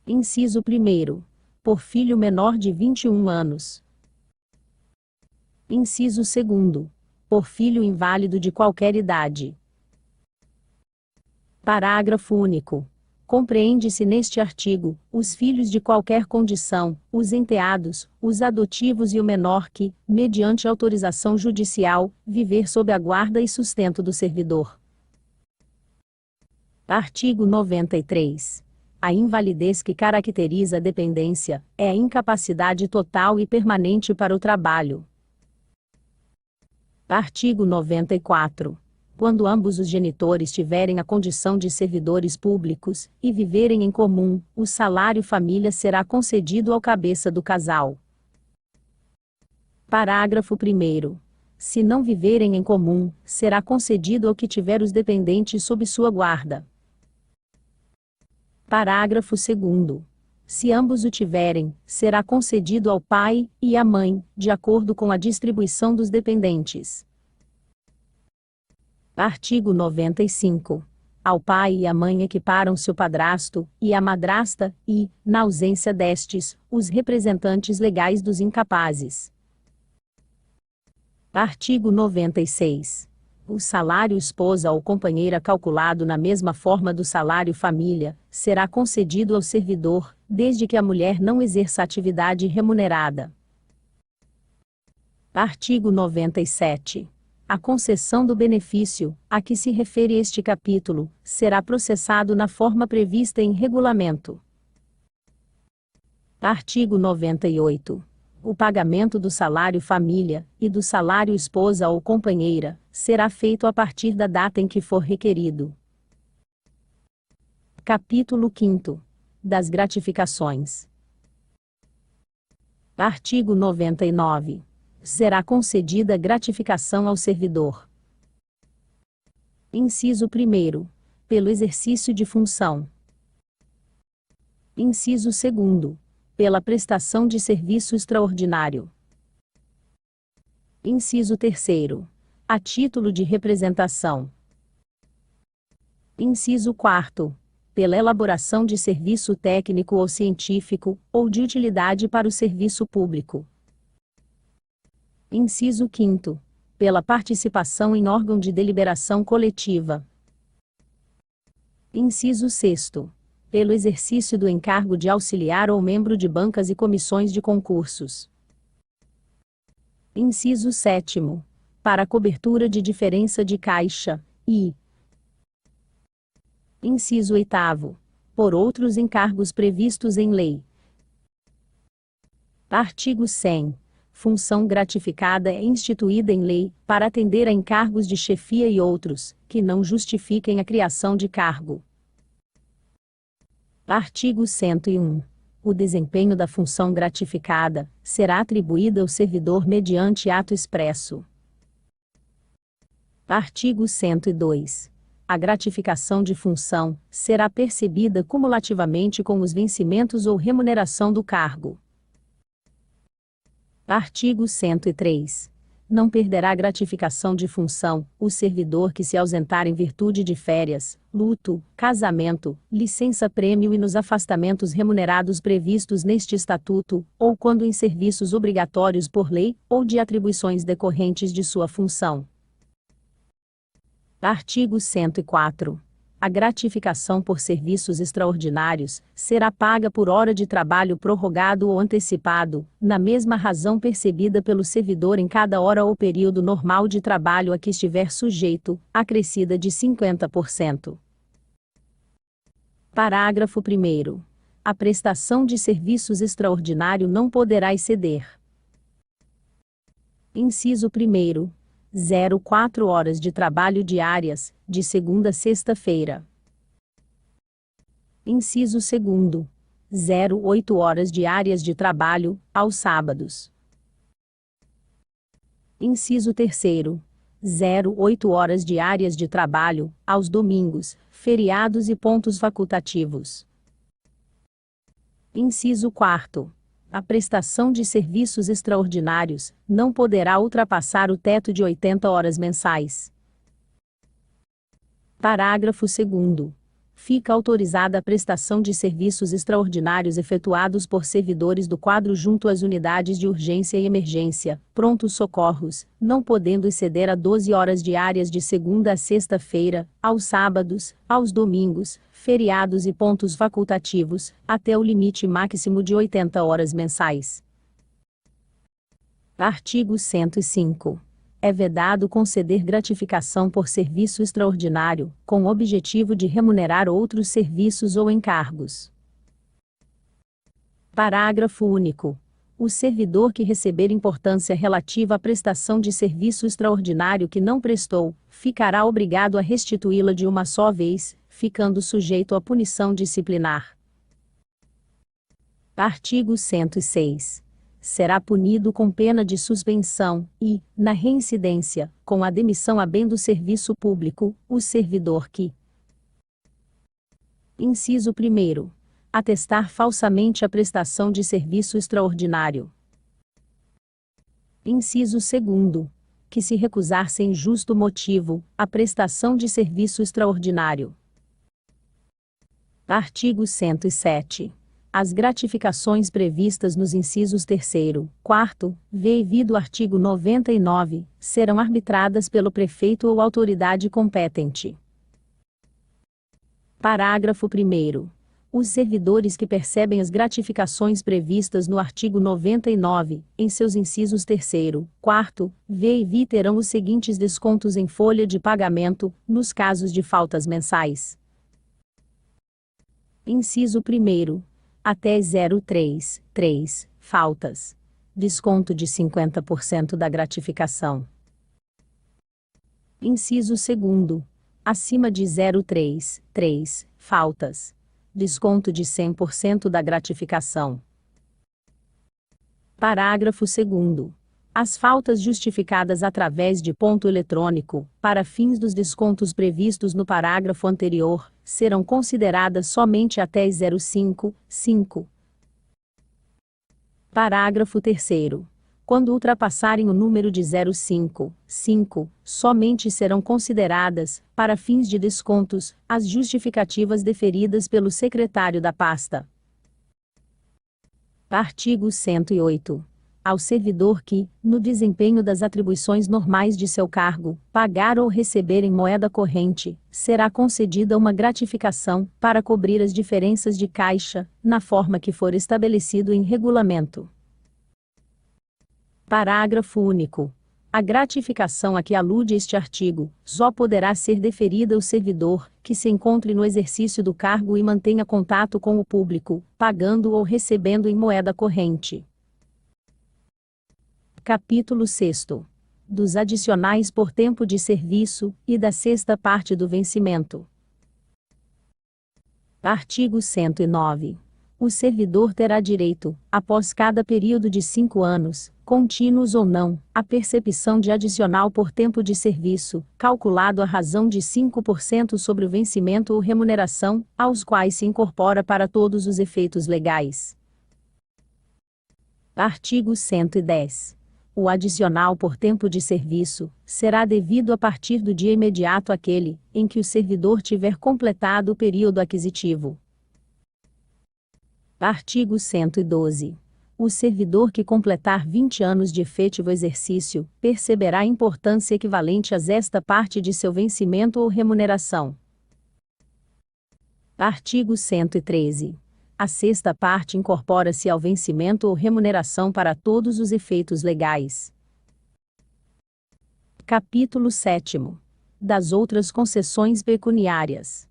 Inciso 1º. Por filho menor de 21 anos. Inciso 2º. Por filho inválido de qualquer idade. Parágrafo único. Compreende-se neste artigo, os filhos de qualquer condição, os enteados, os adotivos e o menor que, mediante autorização judicial, viver sob a guarda e sustento do servidor. Artigo 93. A invalidez que caracteriza a dependência é a incapacidade total e permanente para o trabalho. Artigo 94. Quando ambos os genitores tiverem a condição de servidores públicos e viverem em comum, o salário família será concedido ao cabeça do casal. Parágrafo 1º. Se não viverem em comum, será concedido ao que tiver os dependentes sob sua guarda. Parágrafo 2º. Se ambos o tiverem, será concedido ao pai e à mãe, de acordo com a distribuição dos dependentes. Artigo 95. Ao pai e à mãe equiparam-se o padrasto e a madrasta e, na ausência destes, os representantes legais dos incapazes. Artigo 96. O salário esposa ou companheira calculado na mesma forma do salário família, será concedido ao servidor, desde que a mulher não exerça atividade remunerada. Artigo 97. A concessão do benefício, a que se refere este capítulo, será processado na forma prevista em regulamento. Artigo 98. O pagamento do salário família, e do salário esposa ou companheira, será feito a partir da data em que for requerido. Capítulo 5. Das gratificações. Artigo 99. Será concedida gratificação ao servidor. Inciso 1º. Pelo exercício de função. Inciso 2º. Pela prestação de serviço extraordinário. Inciso 3º. A título de representação. Inciso 4º. Pela elaboração de serviço técnico ou científico, ou de utilidade para o serviço público. Inciso 5º. Pela participação em órgão de deliberação coletiva. Inciso 6º. Pelo exercício do encargo de auxiliar ou membro de bancas e comissões de concursos. Inciso 7º. Para a cobertura de diferença de caixa, e. Inciso 8º. Por outros encargos previstos em lei. Artigo 100. Função gratificada é instituída em lei, para atender a encargos de chefia e outros, que não justifiquem a criação de cargo. Artigo 101. O desempenho da função gratificada será atribuída ao servidor mediante ato expresso. Artigo 102. A gratificação de função será percebida cumulativamente com os vencimentos ou remuneração do cargo. Artigo 103. Não perderá gratificação de função o servidor que se ausentar em virtude de férias, luto, casamento, licença-prêmio e nos afastamentos remunerados previstos neste Estatuto, ou quando em serviços obrigatórios por lei, ou de atribuições decorrentes de sua função. Artigo 104. A gratificação por serviços extraordinários será paga por hora de trabalho prorrogado ou antecipado, na mesma razão percebida pelo servidor em cada hora ou período normal de trabalho a que estiver sujeito, acrescida de 50%. Parágrafo 1º. A prestação de serviços extraordinário não poderá exceder. Inciso 1º. 0,4 horas de trabalho diárias, de segunda a sexta-feira. Inciso 2º. 0,8 horas diárias de trabalho, aos sábados. Inciso 3º. 0,8 horas diárias de trabalho, aos domingos, feriados e pontos facultativos. Inciso 4º. A prestação de serviços extraordinários não poderá ultrapassar o teto de 80 horas mensais. Parágrafo 2º. Fica autorizada a prestação de serviços extraordinários efetuados por servidores do quadro junto às unidades de urgência e emergência, prontos socorros, não podendo exceder a 12 horas diárias de segunda a sexta-feira, aos sábados, aos domingos, feriados e pontos facultativos, até o limite máximo de 80 horas mensais. Artigo 105. É vedado conceder gratificação por serviço extraordinário, com o objetivo de remunerar outros serviços ou encargos. Parágrafo único. O servidor que receber importância relativa à prestação de serviço extraordinário que não prestou, ficará obrigado a restituí-la de uma só vez, ficando sujeito à punição disciplinar. Artigo 106. Será punido com pena de suspensão e, na reincidência, com a demissão a bem do serviço público, o servidor que: Inciso 1º. Atestar falsamente a prestação de serviço extraordinário. Inciso 2º. Que se recusar sem justo motivo a prestação de serviço extraordinário. Artigo 107. As gratificações previstas nos incisos 3º, 4º, v e v do artigo 99, serão arbitradas pelo prefeito ou autoridade competente. Parágrafo 1º. Os servidores que percebem as gratificações previstas no artigo 99, em seus incisos 3º, 4º, v e v terão os seguintes descontos em folha de pagamento, nos casos de faltas mensais. Inciso 1º. Até 0,3 faltas. Desconto de 50% da gratificação. Inciso 2º. Acima de 0,3 faltas. Desconto de 100% da gratificação. Parágrafo 2º. As faltas justificadas através de ponto eletrônico, para fins dos descontos previstos no parágrafo anterior, serão consideradas somente até 0,5. Parágrafo 3º. Quando ultrapassarem o número de 0,5, somente serão consideradas, para fins de descontos, as justificativas deferidas pelo secretário da pasta. Artigo 108. Ao servidor que, no desempenho das atribuições normais de seu cargo, pagar ou receber em moeda corrente, será concedida uma gratificação, para cobrir as diferenças de caixa, na forma que for estabelecido em regulamento. Parágrafo único. A gratificação a que alude este artigo, só poderá ser deferida ao servidor, que se encontre no exercício do cargo e mantenha contato com o público, pagando ou recebendo em moeda corrente. Capítulo 6º. Dos adicionais por tempo de serviço, e da sexta parte do vencimento. Artigo 109. O servidor terá direito, após cada período de 5 anos, contínuos ou não, à percepção de adicional por tempo de serviço, calculado à razão de 5% sobre o vencimento ou remuneração, aos quais se incorpora para todos os efeitos legais. Artigo 110. O adicional por tempo de serviço será devido a partir do dia imediato àquele em que o servidor tiver completado o período aquisitivo. Artigo 112. O servidor que completar 20 anos de efetivo exercício perceberá importância equivalente a esta parte de seu vencimento ou remuneração. Artigo 113. A sexta parte incorpora-se ao vencimento ou remuneração para todos os efeitos legais. Capítulo 7º. Das outras concessões pecuniárias.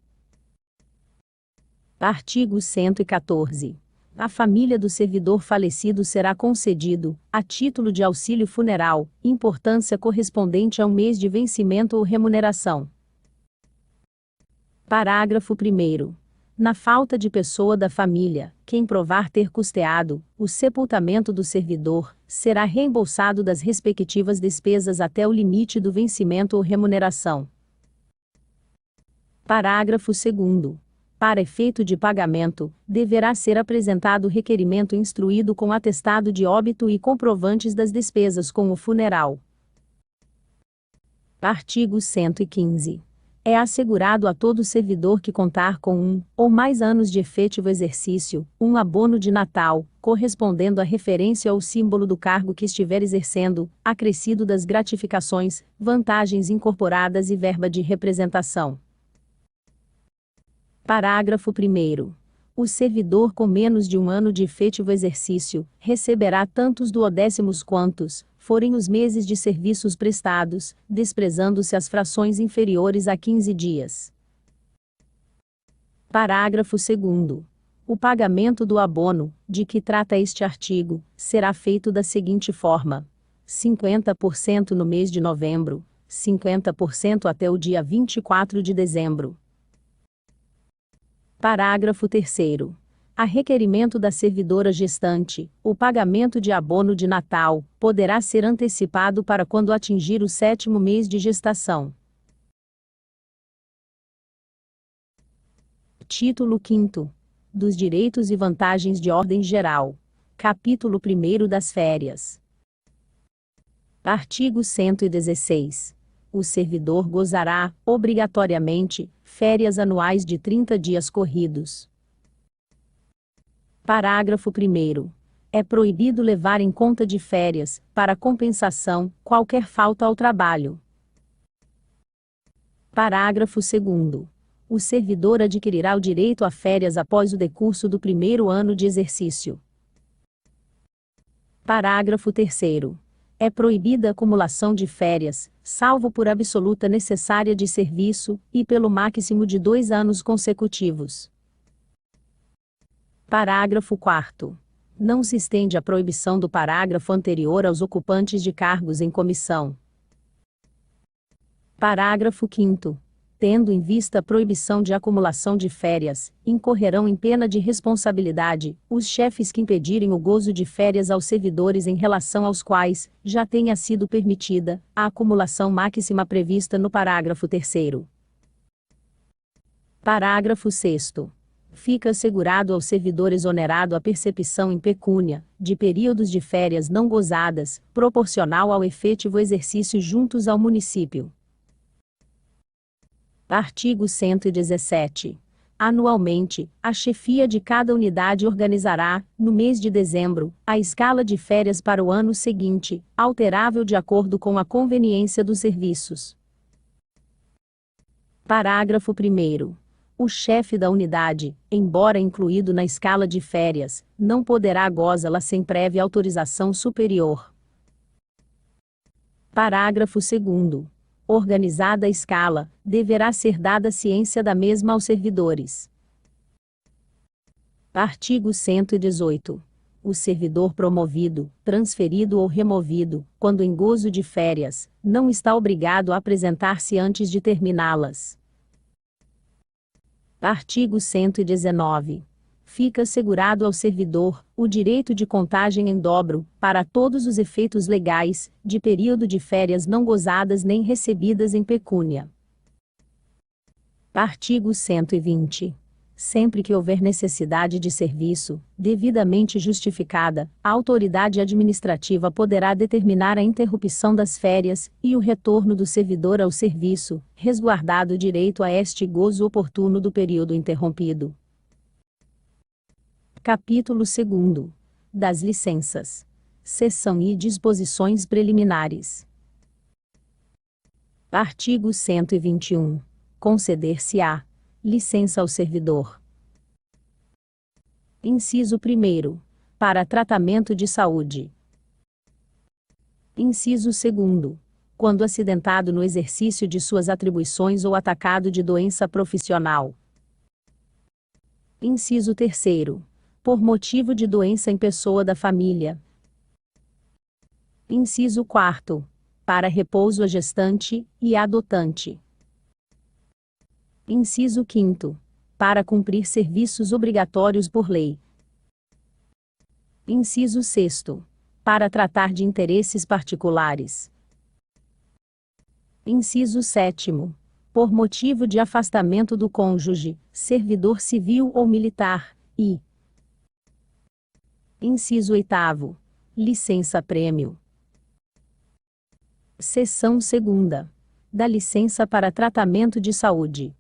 Artigo 114. À família do servidor falecido será concedido, a título de auxílio funeral, importância correspondente a um mês de vencimento ou remuneração. Parágrafo 1º. Na falta de pessoa da família, quem provar ter custeado o sepultamento do servidor, será reembolsado das respectivas despesas até o limite do vencimento ou remuneração. Parágrafo 2º. Para efeito de pagamento, deverá ser apresentado requerimento instruído com atestado de óbito e comprovantes das despesas com o funeral. Artigo 115. É assegurado a todo servidor que contar com um ou mais anos de efetivo exercício, um abono de Natal, correspondendo à referência ou símbolo do cargo que estiver exercendo, acrescido das gratificações, vantagens incorporadas e verba de representação. Parágrafo 1º. O servidor com menos de um ano de efetivo exercício, receberá tantos duodécimos quantos forem os meses de serviços prestados, desprezando-se as frações inferiores a 15 dias. Parágrafo 2º. O pagamento do abono, de que trata este artigo, será feito da seguinte forma: 50% no mês de novembro, 50% até o dia 24 de dezembro. Parágrafo 3º. A requerimento da servidora gestante, o pagamento de abono de Natal poderá ser antecipado para quando atingir o 7º mês de gestação. Título 5º. Dos direitos e vantagens de ordem geral. Capítulo 1º das férias. Artigo 116. O servidor gozará, obrigatoriamente, férias anuais de 30 dias corridos. Parágrafo 1º. É proibido levar em conta de férias, para compensação, qualquer falta ao trabalho. Parágrafo 2º. O servidor adquirirá o direito a férias após o decurso do primeiro ano de exercício. Parágrafo 3º. É proibida a acumulação de férias, salvo por absoluta necessária de serviço, e pelo máximo de 2 anos consecutivos. Parágrafo 4º. Não se estende a proibição do parágrafo anterior aos ocupantes de cargos em comissão. Parágrafo 5º. Tendo em vista a proibição de acumulação de férias, incorrerão em pena de responsabilidade os chefes que impedirem o gozo de férias aos servidores em relação aos quais já tenha sido permitida a acumulação máxima prevista no parágrafo 3º. Parágrafo 6º. Fica assegurado ao servidor exonerado a percepção em pecúnia, de períodos de férias não gozadas, proporcional ao efetivo exercício juntos ao município. Artigo 117. Anualmente, a chefia de cada unidade organizará, no mês de dezembro, a escala de férias para o ano seguinte, alterável de acordo com a conveniência dos serviços. Parágrafo 1º. O chefe da unidade, embora incluído na escala de férias, não poderá gozá-la sem prévia autorização superior. Parágrafo 2º. Organizada a escala, deverá ser dada ciência da mesma aos servidores. Artigo 118. O servidor promovido, transferido ou removido, quando em gozo de férias, não está obrigado a apresentar-se antes de terminá-las. Artigo 119. Fica assegurado ao servidor o direito de contagem em dobro, para todos os efeitos legais, de período de férias não gozadas nem recebidas em pecúnia. Artigo 120. Sempre que houver necessidade de serviço, devidamente justificada, a autoridade administrativa poderá determinar a interrupção das férias e o retorno do servidor ao serviço, resguardado o direito a este gozo oportuno do período interrompido. Capítulo 2º. Das licenças. Seção I. Disposições preliminares. Artigo 121. Conceder-se-á licença ao servidor. Inciso 1º. Para tratamento de saúde. Inciso 2º. Quando acidentado no exercício de suas atribuições ou atacado de doença profissional. Inciso 3º. Por motivo de doença em pessoa da família. Inciso 4º. Para repouso a gestante e a adotante. Inciso 5º. Para cumprir serviços obrigatórios por lei. Inciso 6º. Para tratar de interesses particulares. Inciso 7º. por motivo de afastamento do cônjuge, servidor civil ou militar, e inciso 8º. Licença-prêmio. Seção 2ª. Da licença para tratamento de saúde.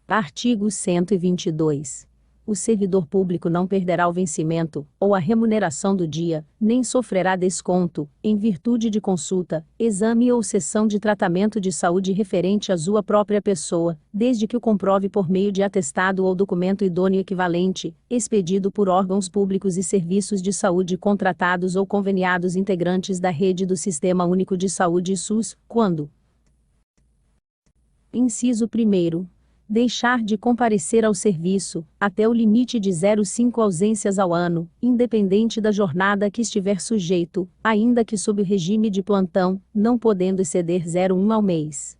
Artigo 122. O servidor público não perderá o vencimento, ou a remuneração do dia, nem sofrerá desconto, em virtude de consulta, exame ou sessão de tratamento de saúde referente à sua própria pessoa, desde que o comprove por meio de atestado ou documento idôneo equivalente, expedido por órgãos públicos e serviços de saúde contratados ou conveniados integrantes da rede do Sistema Único de Saúde SUS, quando: inciso 1º. Deixar de comparecer ao serviço, até o limite de 0,5 ausências ao ano, independente da jornada que estiver sujeito, ainda que sob o regime de plantão, não podendo exceder 0,1 ao mês.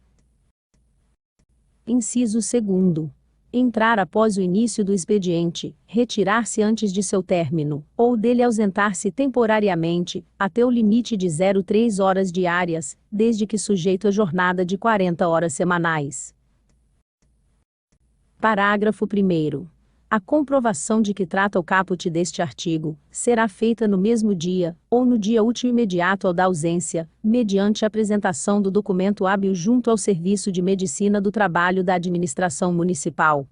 Inciso 2º. Entrar após o início do expediente, retirar-se antes de seu término, ou dele ausentar-se temporariamente, até o limite de 0,3 horas diárias, desde que sujeito à jornada de 40 horas semanais. Parágrafo 1º. A comprovação de que trata o caput deste artigo, será feita no mesmo dia, ou no dia útil imediato ao da ausência, mediante a apresentação do documento hábil junto ao Serviço de Medicina do Trabalho da Administração Municipal.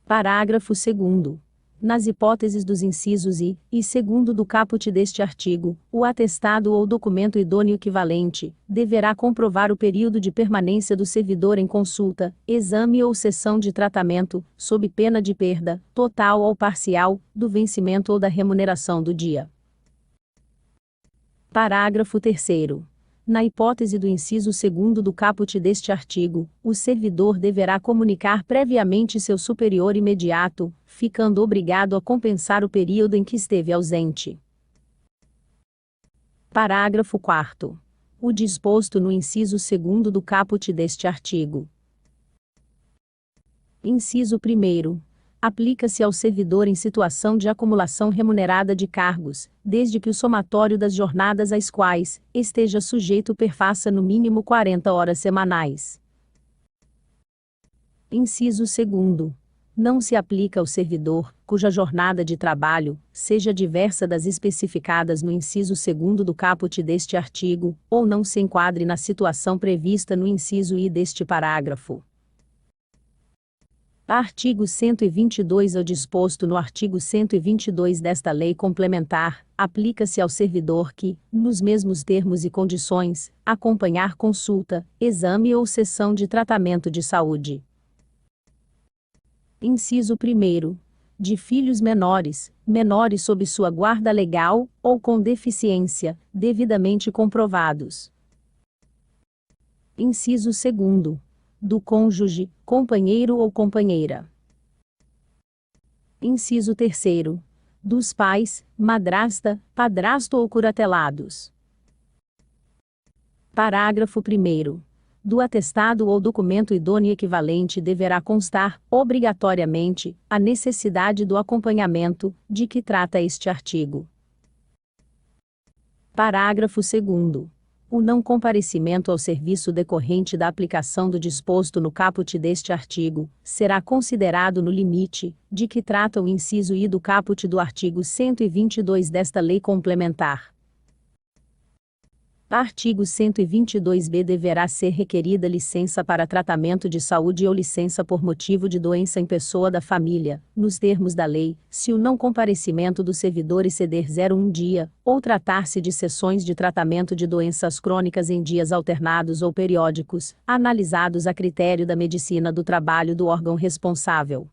Parágrafo 2º. Nas hipóteses dos incisos I e segundo do caput deste artigo, o atestado ou documento idôneo equivalente deverá comprovar o período de permanência do servidor em consulta, exame ou sessão de tratamento, sob pena de perda, total ou parcial, do vencimento ou da remuneração do dia. Parágrafo 3º. Na hipótese do inciso 2º do caput deste artigo, o servidor deverá comunicar previamente seu superior imediato, ficando obrigado a compensar o período em que esteve ausente. Parágrafo 4º. O disposto no inciso 2º do caput deste artigo. Inciso 1º. Aplica-se ao servidor em situação de acumulação remunerada de cargos, desde que o somatório das jornadas às quais esteja sujeito perfaça no mínimo 40 horas semanais. Inciso 2º. Não se aplica ao servidor, cuja jornada de trabalho seja diversa das especificadas no inciso 2º do caput deste artigo, ou não se enquadre na situação prevista no inciso I deste parágrafo. Artigo 122. Ao disposto no artigo 122 desta lei complementar, aplica-se ao servidor que, nos mesmos termos e condições, acompanhar consulta, exame ou sessão de tratamento de saúde. Inciso 1º. De filhos menores, menores sob sua guarda legal, ou com deficiência, devidamente comprovados. Inciso 2º. Do cônjuge, companheiro ou companheira. Inciso 3º. Dos pais, madrasta, padrasto ou curatelados. Parágrafo 1º. Do atestado ou documento idôneo equivalente deverá constar, obrigatoriamente, a necessidade do acompanhamento, de que trata este artigo. Parágrafo 2º. O não comparecimento ao serviço decorrente da aplicação do disposto no caput deste artigo, será considerado no limite, de que trata o inciso I do caput do artigo 122 desta lei complementar. Artigo 122-B. Deverá ser requerida licença para tratamento de saúde ou licença por motivo de doença em pessoa da família, nos termos da lei, se o não comparecimento do servidor exceder 0,1 dia, ou tratar-se de sessões de tratamento de doenças crônicas em dias alternados ou periódicos, analisados a critério da medicina do trabalho do órgão responsável.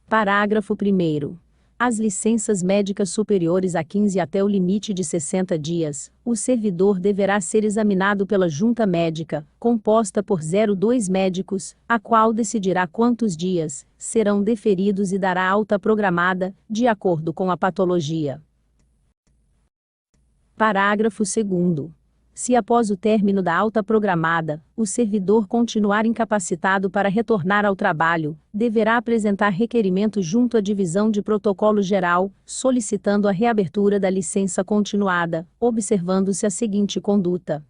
Parágrafo 1º. As licenças médicas superiores a 15 até o limite de 60 dias, o servidor deverá ser examinado pela junta médica, composta por 02 médicos, a qual decidirá quantos dias serão deferidos e dará alta programada, de acordo com a patologia. Parágrafo 2º. Se após o término da alta programada, o servidor continuar incapacitado para retornar ao trabalho, deverá apresentar requerimento junto à Divisão de Protocolo Geral, solicitando a reabertura da licença continuada, observando-se a seguinte conduta: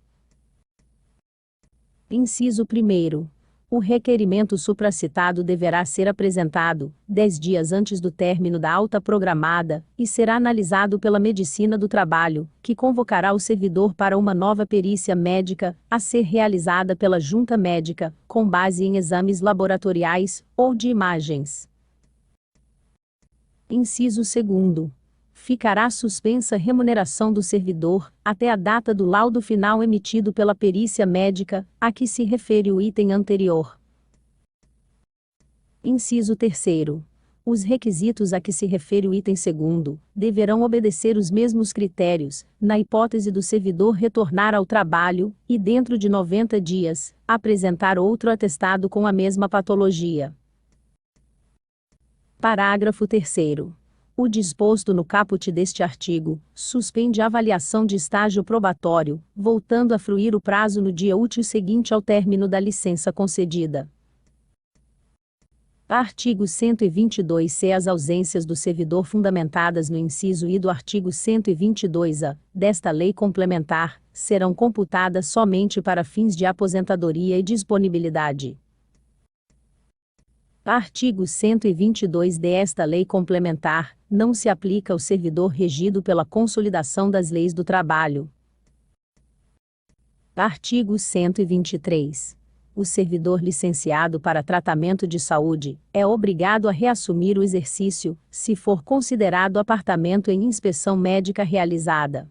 Inciso 1º. O requerimento supracitado deverá ser apresentado 10 dias antes do término da alta programada e será analisado pela Medicina do Trabalho, que convocará o servidor para uma nova perícia médica, a ser realizada pela Junta Médica, com base em exames laboratoriais ou de imagens. Inciso 2º. Ficará suspensa a remuneração do servidor, até a data do laudo final emitido pela perícia médica, a que se refere o item anterior. Inciso 3º. Os requisitos a que se refere o item 2º, deverão obedecer os mesmos critérios, na hipótese do servidor retornar ao trabalho, e dentro de 90 dias, apresentar outro atestado com a mesma patologia. Parágrafo 3º. O disposto no caput deste artigo, suspende a avaliação de estágio probatório, voltando a fruir o prazo no dia útil seguinte ao término da licença concedida. Artigo 122-C. As ausências do servidor fundamentadas no inciso I do artigo 122-A, desta lei complementar, serão computadas somente para fins de aposentadoria e disponibilidade. Artigo 122-D. Esta lei complementar não se aplica ao servidor regido pela Consolidação das Leis do Trabalho. Artigo 123. O servidor licenciado para tratamento de saúde é obrigado a reassumir o exercício, se for considerado apartamento em inspeção médica realizada.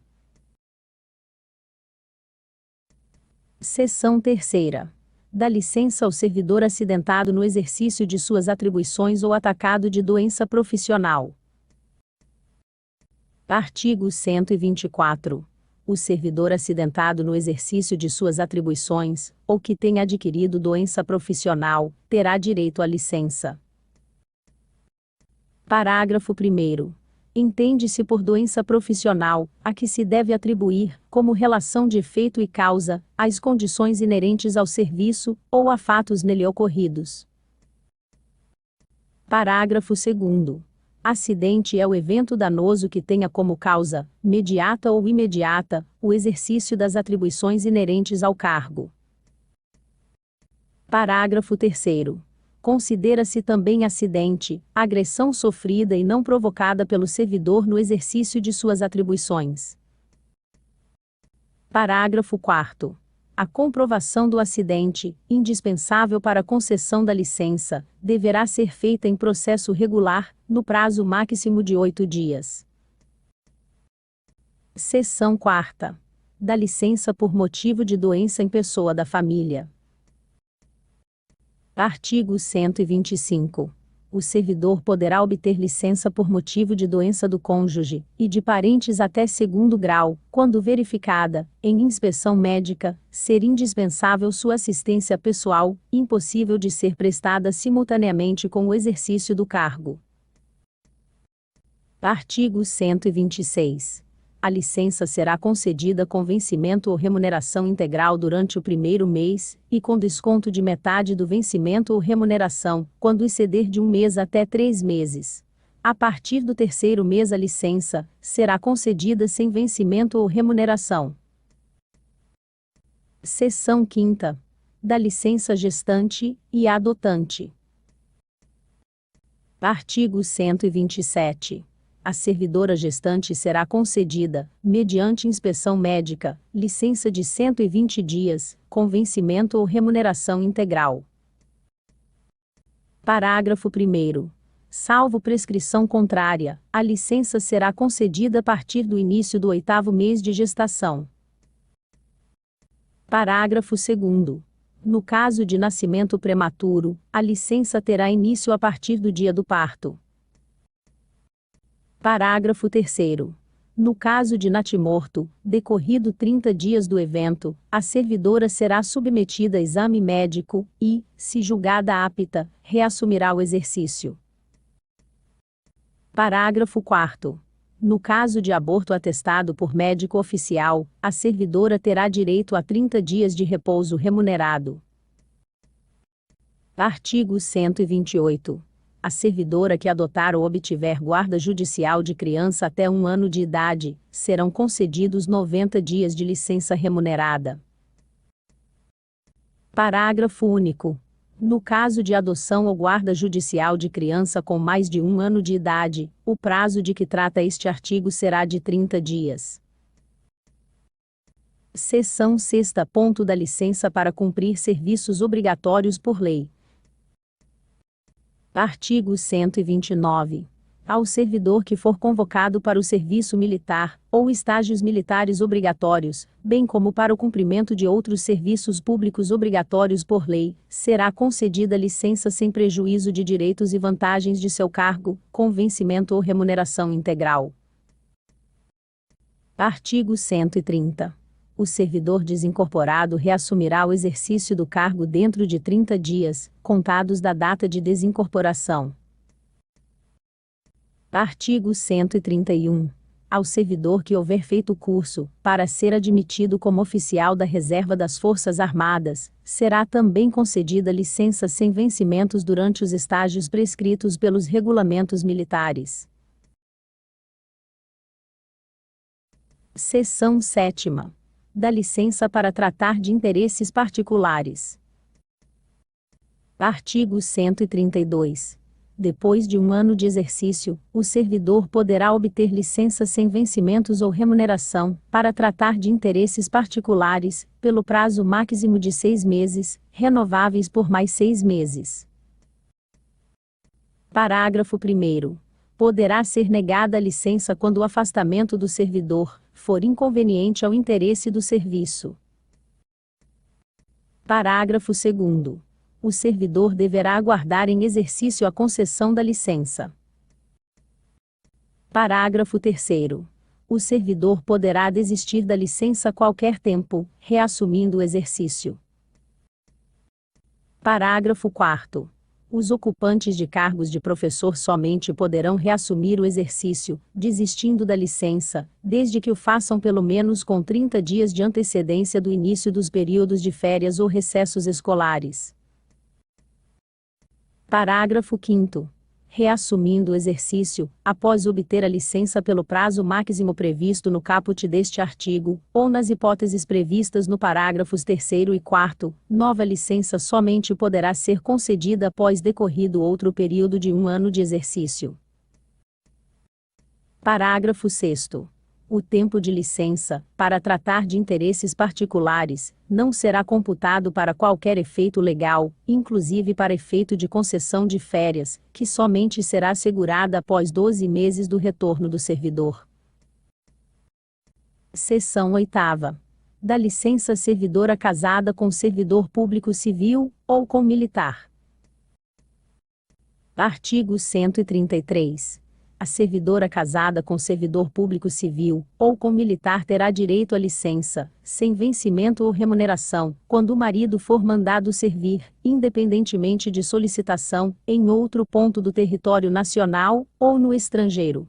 Seção 3ª. Dá licença ao servidor acidentado no exercício de suas atribuições ou atacado de doença profissional. Artigo 124. O servidor acidentado no exercício de suas atribuições, ou que tenha adquirido doença profissional, terá direito à licença. Parágrafo 1º. Entende-se por doença profissional, a que se deve atribuir, como relação de efeito e causa, as condições inerentes ao serviço, ou a fatos nele ocorridos. Parágrafo 2º. Acidente é o evento danoso que tenha como causa, mediata ou imediata, o exercício das atribuições inerentes ao cargo. Parágrafo 3º. Considera-se também acidente, agressão sofrida e não provocada pelo servidor no exercício de suas atribuições. Parágrafo 4º. A comprovação do acidente, indispensável para a concessão da licença, deverá ser feita em processo regular, no prazo máximo de 8 dias. Seção 4ª. Da licença por motivo de doença em pessoa da família. Artigo 125. O servidor poderá obter licença por motivo de doença do cônjuge, e de parentes até 2º grau, quando verificada, em inspeção médica, ser indispensável sua assistência pessoal, impossível de ser prestada simultaneamente com o exercício do cargo. Artigo 126. A licença será concedida com vencimento ou remuneração integral durante o primeiro mês, e com desconto de metade do vencimento ou remuneração, quando exceder de 1 mês até 3 meses. A partir do 3º mês a licença será concedida sem vencimento ou remuneração. Seção 5ª. Da licença gestante e adotante. Artigo 127. A servidora gestante será concedida, mediante inspeção médica, licença de 120 dias, com vencimento ou remuneração integral. Parágrafo 1º. Salvo prescrição contrária, a licença será concedida a partir do início do 8º mês de gestação. Parágrafo 2º. No caso de nascimento prematuro, a licença terá início a partir do dia do parto. Parágrafo 3º. No caso de natimorto, decorrido 30 dias do evento, a servidora será submetida a exame médico e, se julgada apta, reassumirá o exercício. Parágrafo 4º. No caso de aborto atestado por médico oficial, a servidora terá direito a 30 dias de repouso remunerado. Artigo 128. A servidora que adotar ou obtiver guarda judicial de criança até 1 ano de idade, serão concedidos 90 dias de licença remunerada. Parágrafo único. No caso de adoção ou guarda judicial de criança com mais de 1 ano de idade, o prazo de que trata este artigo será de 30 dias. Seção 6ª. Ponto da licença para cumprir serviços obrigatórios por lei. Artigo 129. Ao servidor que for convocado para o serviço militar, ou estágios militares obrigatórios, bem como para o cumprimento de outros serviços públicos obrigatórios por lei, será concedida licença sem prejuízo de direitos e vantagens de seu cargo, com vencimento ou remuneração integral. Artigo 130. O servidor desincorporado reassumirá o exercício do cargo dentro de 30 dias, contados da data de desincorporação. Artigo 131. Ao servidor que houver feito curso, para ser admitido como oficial da Reserva das Forças Armadas, será também concedida licença sem vencimentos durante os estágios prescritos pelos regulamentos militares. Seção 7ª. Da licença para tratar de interesses particulares. Artigo 132. Depois de 1 ano de exercício, o servidor poderá obter licença sem vencimentos ou remuneração, para tratar de interesses particulares, pelo prazo máximo de 6 meses, renováveis por mais 6 meses. Parágrafo 1º. Poderá ser negada a licença quando o afastamento do servidor for inconveniente ao interesse do serviço. Parágrafo 2º. O servidor deverá aguardar em exercício a concessão da licença. Parágrafo 3º. O servidor poderá desistir da licença a qualquer tempo, reassumindo o exercício. Parágrafo 4º. Os ocupantes de cargos de professor somente poderão reassumir o exercício, desistindo da licença, desde que o façam pelo menos com 30 dias de antecedência do início dos períodos de férias ou recessos escolares. Parágrafo 5º. Reassumindo o exercício, após obter a licença pelo prazo máximo previsto no caput deste artigo, ou nas hipóteses previstas no parágrafos 3º e 4º, nova licença somente poderá ser concedida após decorrido outro período de 1 ano de exercício. Parágrafo 6º. O tempo de licença, para tratar de interesses particulares, não será computado para qualquer efeito legal, inclusive para efeito de concessão de férias, que somente será assegurada após 12 meses do retorno do servidor. Seção 8ª. Da licença servidora casada com servidor público civil, ou com militar. Artigo 133. A servidora casada com servidor público civil, ou com militar terá direito à licença, sem vencimento ou remuneração, quando o marido for mandado servir, independentemente de solicitação, em outro ponto do território nacional, ou no estrangeiro.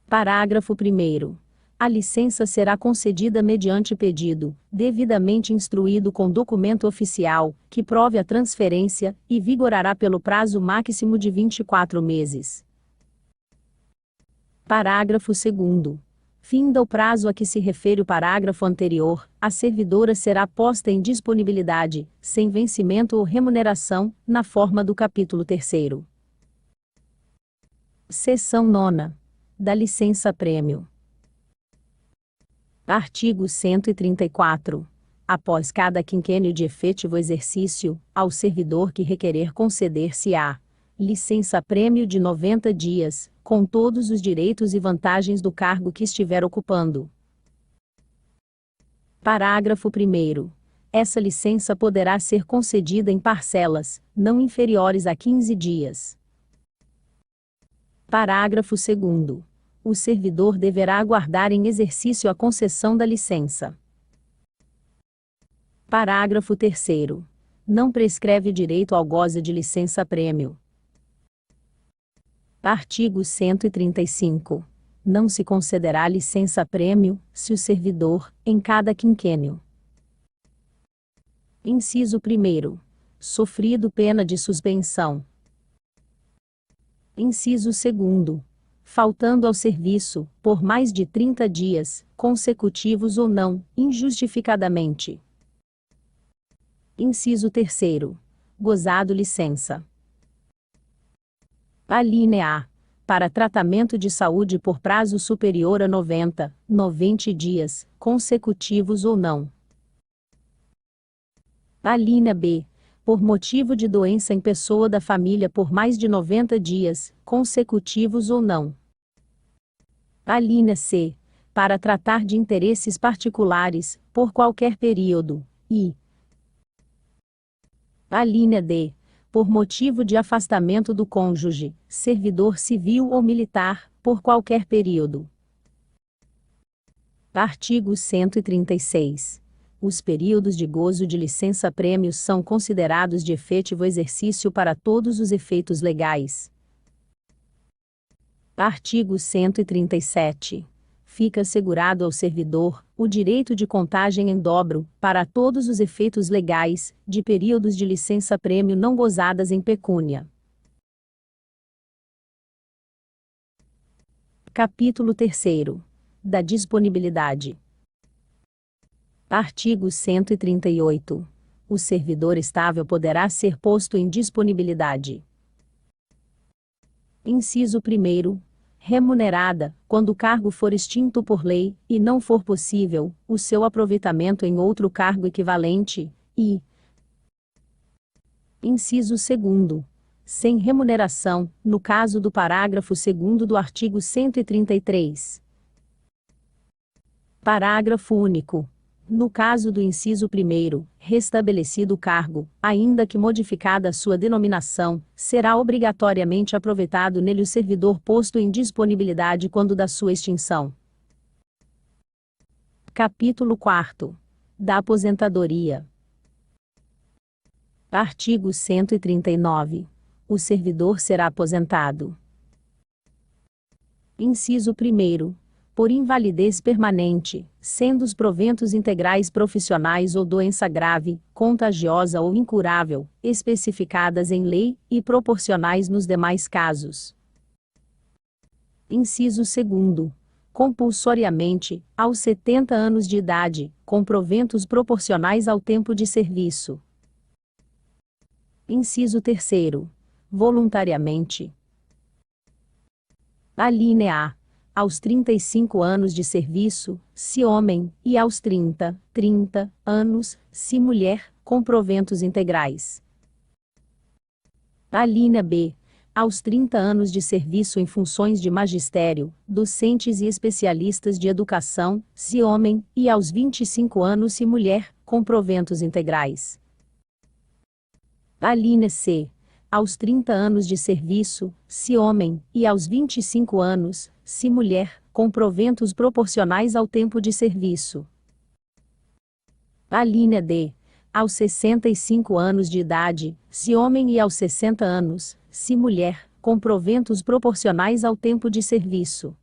Parágrafo 1º. A licença será concedida mediante pedido, devidamente instruído com documento oficial, que prove a transferência, e vigorará pelo prazo máximo de 24 meses. Parágrafo 2º. Finda o prazo a que se refere o parágrafo anterior, a servidora será posta em disponibilidade, sem vencimento ou remuneração, na forma do capítulo 3º. Seção 9ª. Da licença-prêmio. Artigo 134. Após cada quinquênio de efetivo exercício, ao servidor que requerer conceder-se-á licença-prêmio de 90 dias, com todos os direitos e vantagens do cargo que estiver ocupando. Parágrafo 1º. Essa licença poderá ser concedida em parcelas, não inferiores a 15 dias. Parágrafo 2º. O servidor deverá aguardar em exercício a concessão da licença. Parágrafo 3º. Não prescreve direito ao goze de licença-prêmio. Artigo 135. Não se concederá licença-prêmio, se o servidor, em cada quinquênio. Inciso 1º. Sofrido pena de suspensão. Inciso 2º. Faltando ao serviço, por mais de 30 dias, consecutivos ou não, injustificadamente. Inciso terceiro. Gozado licença. Alínea A. Para tratamento de saúde por prazo superior a 90 dias, consecutivos ou não. Alínea B. Por motivo de doença em pessoa da família por mais de 90 dias, consecutivos ou não. Alínea C. Para tratar de interesses particulares, por qualquer período, e. Alínea D. Por motivo de afastamento do cônjuge, servidor civil ou militar, por qualquer período. Artigo 136. Os períodos de gozo de licença-prêmios são considerados de efetivo exercício para todos os efeitos legais. Artigo 137. Fica assegurado ao servidor o direito de contagem em dobro, para todos os efeitos legais, de períodos de licença-prêmio não gozadas em pecúnia. Capítulo 3º. Da disponibilidade. Artigo 138. O servidor estável poderá ser posto em disponibilidade. Inciso 1º. Remunerada, quando o cargo for extinto por lei, e não for possível o seu aproveitamento em outro cargo equivalente, e. Inciso 2º. Sem remuneração, no caso do parágrafo 2º do artigo 133. Parágrafo único. No caso do inciso 1º, restabelecido o cargo, ainda que modificada a sua denominação, será obrigatoriamente aproveitado nele o servidor posto em disponibilidade quando da sua extinção. Capítulo 4. Da aposentadoria. Artigo 139. O servidor será aposentado. Inciso 1º. Por invalidez permanente, sendo os proventos integrais profissionais ou doença grave, contagiosa ou incurável, especificadas em lei, e proporcionais nos demais casos. Inciso 2º. Compulsoriamente, aos 70 anos de idade, com proventos proporcionais ao tempo de serviço. Inciso 3º. Voluntariamente. Alínea A. Aos 35 anos de serviço, se homem, e aos 30 anos, se mulher, com proventos integrais. Alínea B. Aos 30 anos de serviço em funções de magistério, docentes e especialistas de educação, se homem, e aos 25 anos se mulher, com proventos integrais. Alínea C. Aos 30 anos de serviço, se homem, e aos 25 anos, se mulher, com proventos proporcionais ao tempo de serviço. Alínea D. Aos 65 anos de idade, se homem, e aos 60 anos, se mulher, com proventos proporcionais ao tempo de serviço.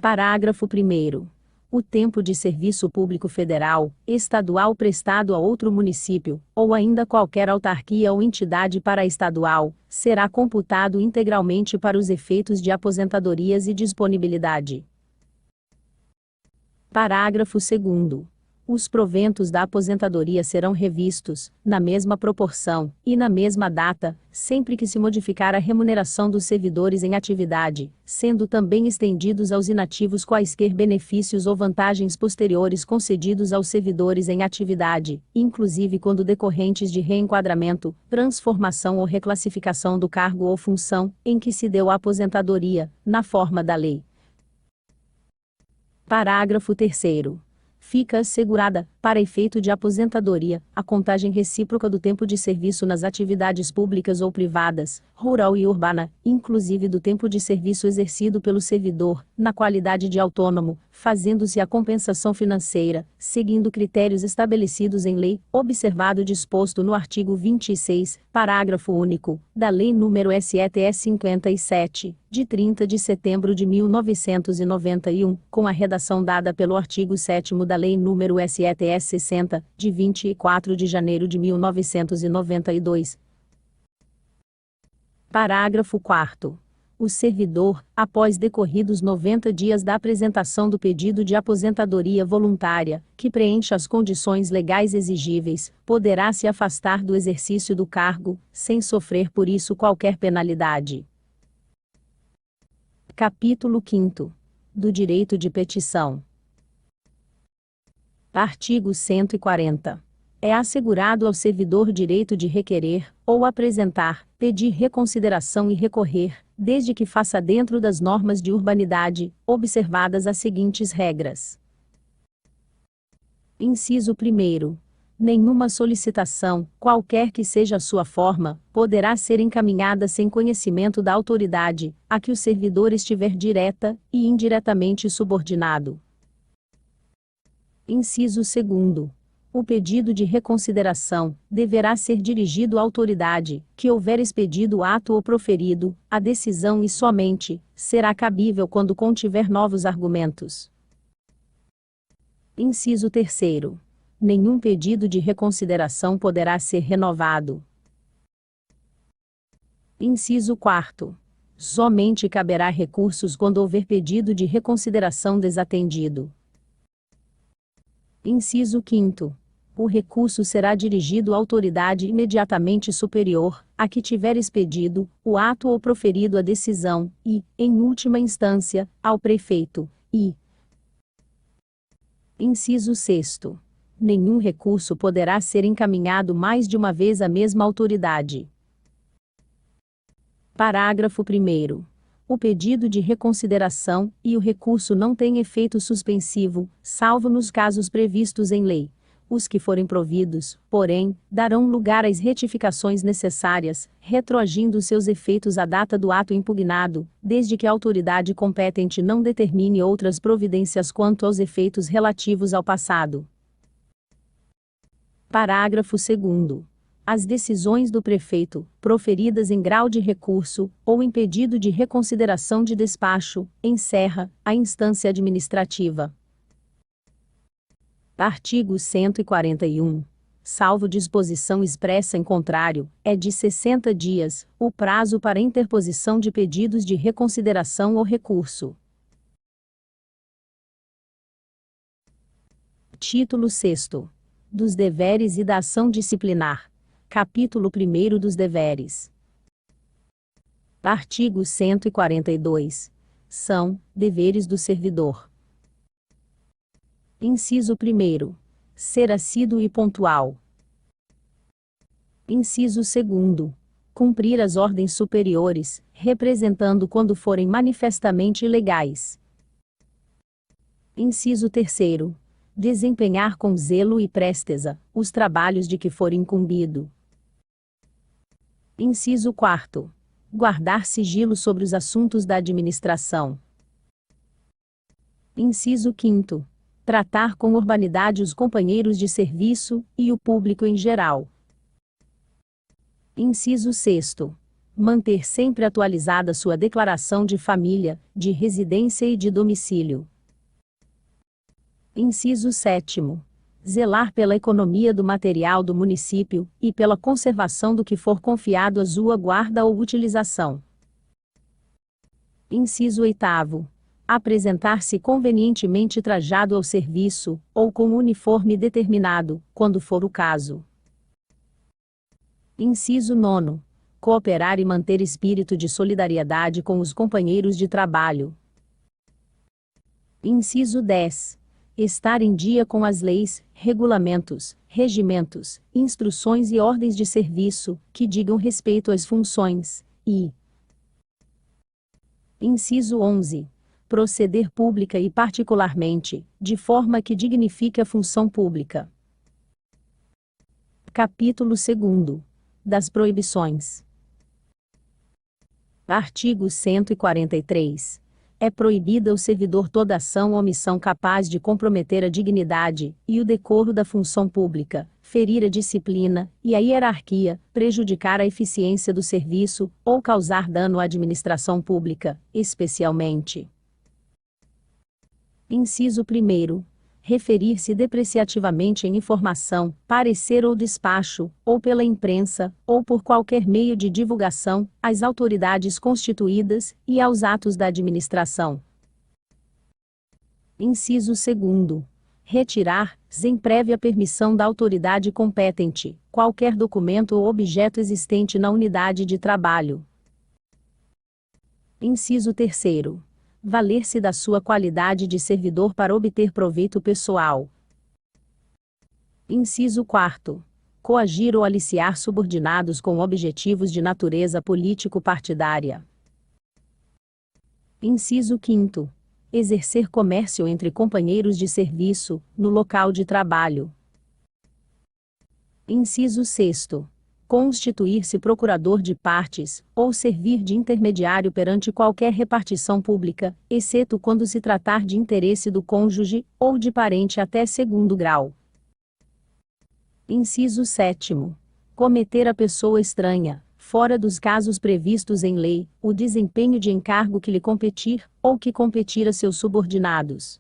Parágrafo 1º. O tempo de serviço público federal, estadual prestado a outro município, ou ainda qualquer autarquia ou entidade paraestadual, será computado integralmente para os efeitos de aposentadorias e disponibilidade. Parágrafo 2º. Os proventos da aposentadoria serão revistos, na mesma proporção, e na mesma data, sempre que se modificar a remuneração dos servidores em atividade, sendo também estendidos aos inativos quaisquer benefícios ou vantagens posteriores concedidos aos servidores em atividade, inclusive quando decorrentes de reenquadramento, transformação ou reclassificação do cargo ou função, em que se deu a aposentadoria, na forma da lei. Parágrafo 3º. Fica assegurada, para efeito de aposentadoria, a contagem recíproca do tempo de serviço nas atividades públicas ou privadas, rural e urbana, inclusive do tempo de serviço exercido pelo servidor, na qualidade de autônomo, fazendo-se a compensação financeira, seguindo critérios estabelecidos em lei, observado o disposto no artigo 26, parágrafo único, da Lei nº SETS 57, de 30 de setembro de 1991, com a redação dada pelo artigo 7º da Lei nº SETS 60, de 24 de janeiro de 1992. Parágrafo 4º. o servidor, após decorridos 90 dias da apresentação do pedido de aposentadoria voluntária, que preencha as condições legais exigíveis, poderá se afastar do exercício do cargo, sem sofrer por isso qualquer penalidade. Capítulo 5º. Do direito de petição. Artigo 140. É assegurado ao servidor o direito de requerer, ou apresentar, pedir reconsideração e recorrer, desde que faça dentro das normas de urbanidade, observadas as seguintes regras. Inciso 1º. Nenhuma solicitação, qualquer que seja a sua forma, poderá ser encaminhada sem conhecimento da autoridade, a que o servidor estiver direta e indiretamente subordinado. Inciso 2º. O pedido de reconsideração deverá ser dirigido à autoridade que houver expedido o ato ou proferido a decisão e somente será cabível quando contiver novos argumentos. Inciso 3º. Nenhum pedido de reconsideração poderá ser renovado. Inciso 4º. Somente caberá recursos quando houver pedido de reconsideração desatendido. Inciso 5º. O recurso será dirigido à autoridade imediatamente superior, a que tiver expedido o ato ou proferido a decisão, e, em última instância, ao prefeito, e. Inciso 6º. Nenhum recurso poderá ser encaminhado mais de uma vez à mesma autoridade. Parágrafo 1º. O pedido de reconsideração e o recurso não têm efeito suspensivo, salvo nos casos previstos em lei. Os que forem providos, porém, darão lugar às retificações necessárias, retroagindo seus efeitos à data do ato impugnado, desde que a autoridade competente não determine outras providências quanto aos efeitos relativos ao passado. Parágrafo 2º. As decisões do prefeito, proferidas em grau de recurso, ou em pedido de reconsideração de despacho, encerra a instância administrativa. Artigo 141. Salvo disposição expressa em contrário, é de 60 dias o prazo para interposição de pedidos de reconsideração ou recurso. Título 6º. Dos deveres e da ação disciplinar. Capítulo 1º dos deveres. Artigo 142. São deveres do servidor. Inciso 1º. Ser assíduo e pontual. Inciso 2º. Cumprir as ordens superiores, representando quando forem manifestamente ilegais. Inciso 3º. Desempenhar com zelo e presteza os trabalhos de que for incumbido. Inciso 4º. Guardar sigilo sobre os assuntos da administração. Inciso 5º. Tratar com urbanidade os companheiros de serviço e o público em geral. Inciso 6º. Manter sempre atualizada sua declaração de família, de residência e de domicílio. Inciso 7º. Zelar pela economia do material do município e pela conservação do que for confiado à sua guarda ou utilização. Inciso 8º. Apresentar-se convenientemente trajado ao serviço, ou com uniforme determinado, quando for o caso. Inciso 9º. Cooperar e manter espírito de solidariedade com os companheiros de trabalho. Inciso 10. Estar em dia com as leis, regulamentos, regimentos, instruções e ordens de serviço, que digam respeito às funções, e. Inciso 11. Proceder pública e particularmente, de forma que dignifique a função pública. Capítulo 2º. Das proibições. Artigo 143. É proibida ao servidor toda ação ou omissão capaz de comprometer a dignidade e o decoro da função pública, ferir a disciplina e a hierarquia, prejudicar a eficiência do serviço ou causar dano à administração pública, especialmente. Inciso 1º. referir-se depreciativamente em informação, parecer ou despacho, ou pela imprensa, ou por qualquer meio de divulgação, às autoridades constituídas, e aos atos da administração. Inciso 2º. Retirar, sem prévia permissão da autoridade competente, qualquer documento ou objeto existente na unidade de trabalho. Inciso 3º. Valer-se da sua qualidade de servidor para obter proveito pessoal. Inciso 4º. Coagir ou aliciar subordinados com objetivos de natureza político-partidária. Inciso 5º. Exercer comércio entre companheiros de serviço, no local de trabalho. Inciso 6º. Constituir-se procurador de partes, ou servir de intermediário perante qualquer repartição pública, exceto quando se tratar de interesse do cônjuge, ou de parente até 2º grau. Inciso 7º. Cometer a pessoa estranha, fora dos casos previstos em lei, o desempenho de encargo que lhe competir, ou que competir a seus subordinados.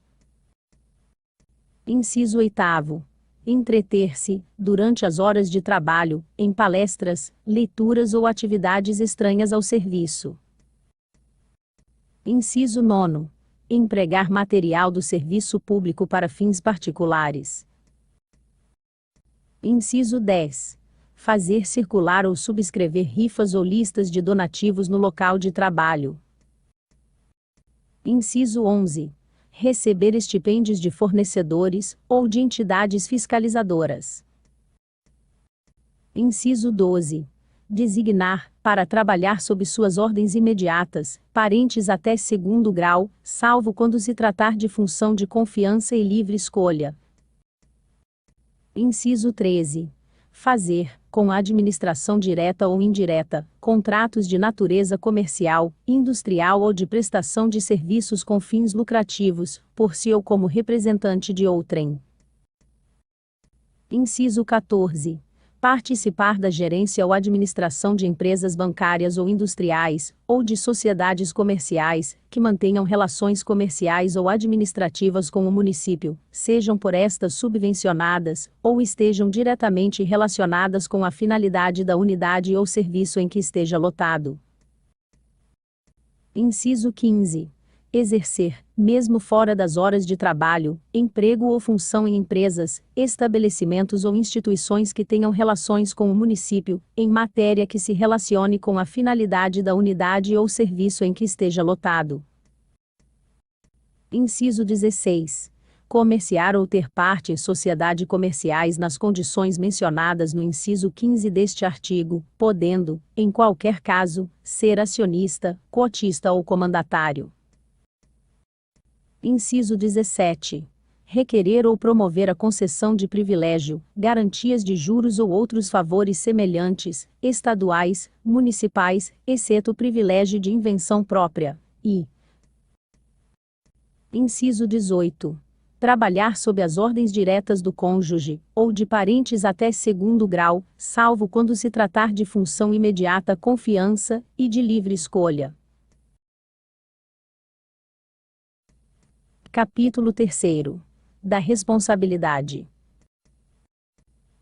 Inciso 8º. Entreter-se, durante as horas de trabalho, em palestras, leituras ou atividades estranhas ao serviço. Inciso 9º. Empregar material do serviço público para fins particulares. Inciso 10. Fazer circular ou subscrever rifas ou listas de donativos no local de trabalho. Inciso 11. Receber estipêndios de fornecedores, ou de entidades fiscalizadoras. Inciso 12. Designar, para trabalhar sob suas ordens imediatas, parentes até 2º grau, salvo quando se tratar de função de confiança e livre escolha. Inciso 13. Fazer, com a administração direta ou indireta, contratos de natureza comercial, industrial ou de prestação de serviços com fins lucrativos, por si ou como representante de outrem. Inciso 14. Participar da gerência ou administração de empresas bancárias ou industriais, ou de sociedades comerciais, que mantenham relações comerciais ou administrativas com o município, sejam por estas subvencionadas, ou estejam diretamente relacionadas com a finalidade da unidade ou serviço em que esteja lotado. Inciso 15. Exercer, mesmo fora das horas de trabalho, emprego ou função em empresas, estabelecimentos ou instituições que tenham relações com o município, em matéria que se relacione com a finalidade da unidade ou serviço em que esteja lotado. Inciso 16. Comerciar ou ter parte em sociedade comerciais nas condições mencionadas no inciso 15 deste artigo, podendo, em qualquer caso, ser acionista, cotista ou comandatário. Inciso 17. Requerer ou promover a concessão de privilégio, garantias de juros ou outros favores semelhantes, estaduais, municipais, exceto o privilégio de invenção própria, e. Inciso 18. Trabalhar sob as ordens diretas do cônjuge, ou de parentes até 2º grau, salvo quando se tratar de função imediata confiança, e de livre escolha. Capítulo 3º. Da responsabilidade.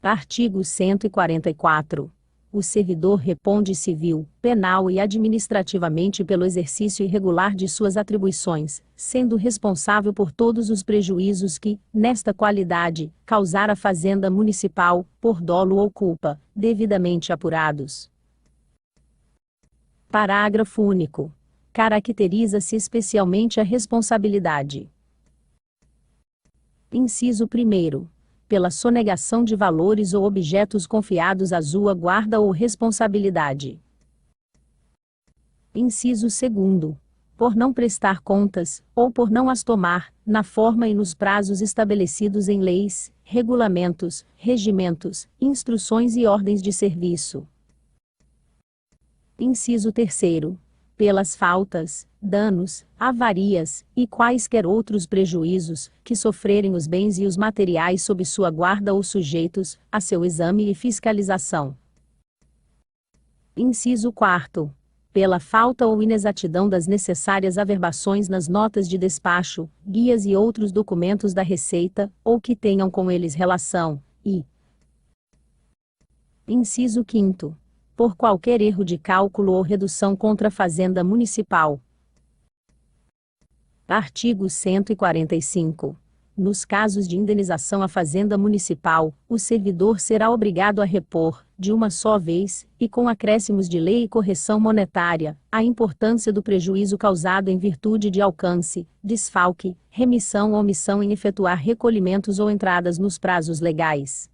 Artigo 144. O servidor responde civil, penal e administrativamente pelo exercício irregular de suas atribuições, sendo responsável por todos os prejuízos que, nesta qualidade, causar à Fazenda Municipal, por dolo ou culpa, devidamente apurados. Parágrafo único. Caracteriza-se especialmente a responsabilidade. Inciso 1º. Pela sonegação de valores ou objetos confiados à sua guarda ou responsabilidade. Inciso 2º. Por não prestar contas, ou por não as tomar, na forma e nos prazos estabelecidos em leis, regulamentos, regimentos, instruções e ordens de serviço. Inciso 3º. Pelas faltas, danos, avarias, e quaisquer outros prejuízos, que sofrerem os bens e os materiais sob sua guarda ou sujeitos, a seu exame e fiscalização. Inciso 4º. pela falta ou inexatidão das necessárias averbações nas notas de despacho, guias e outros documentos da Receita, ou que tenham com eles relação, e inciso 5º, por qualquer erro de cálculo ou redução contra a Fazenda Municipal. Artigo 145. Nos casos de indenização à Fazenda Municipal, o servidor será obrigado a repor, de uma só vez, e com acréscimos de lei e correção monetária, a importância do prejuízo causado em virtude de alcance, desfalque, remissão ou omissão em efetuar recolhimentos ou entradas nos prazos legais.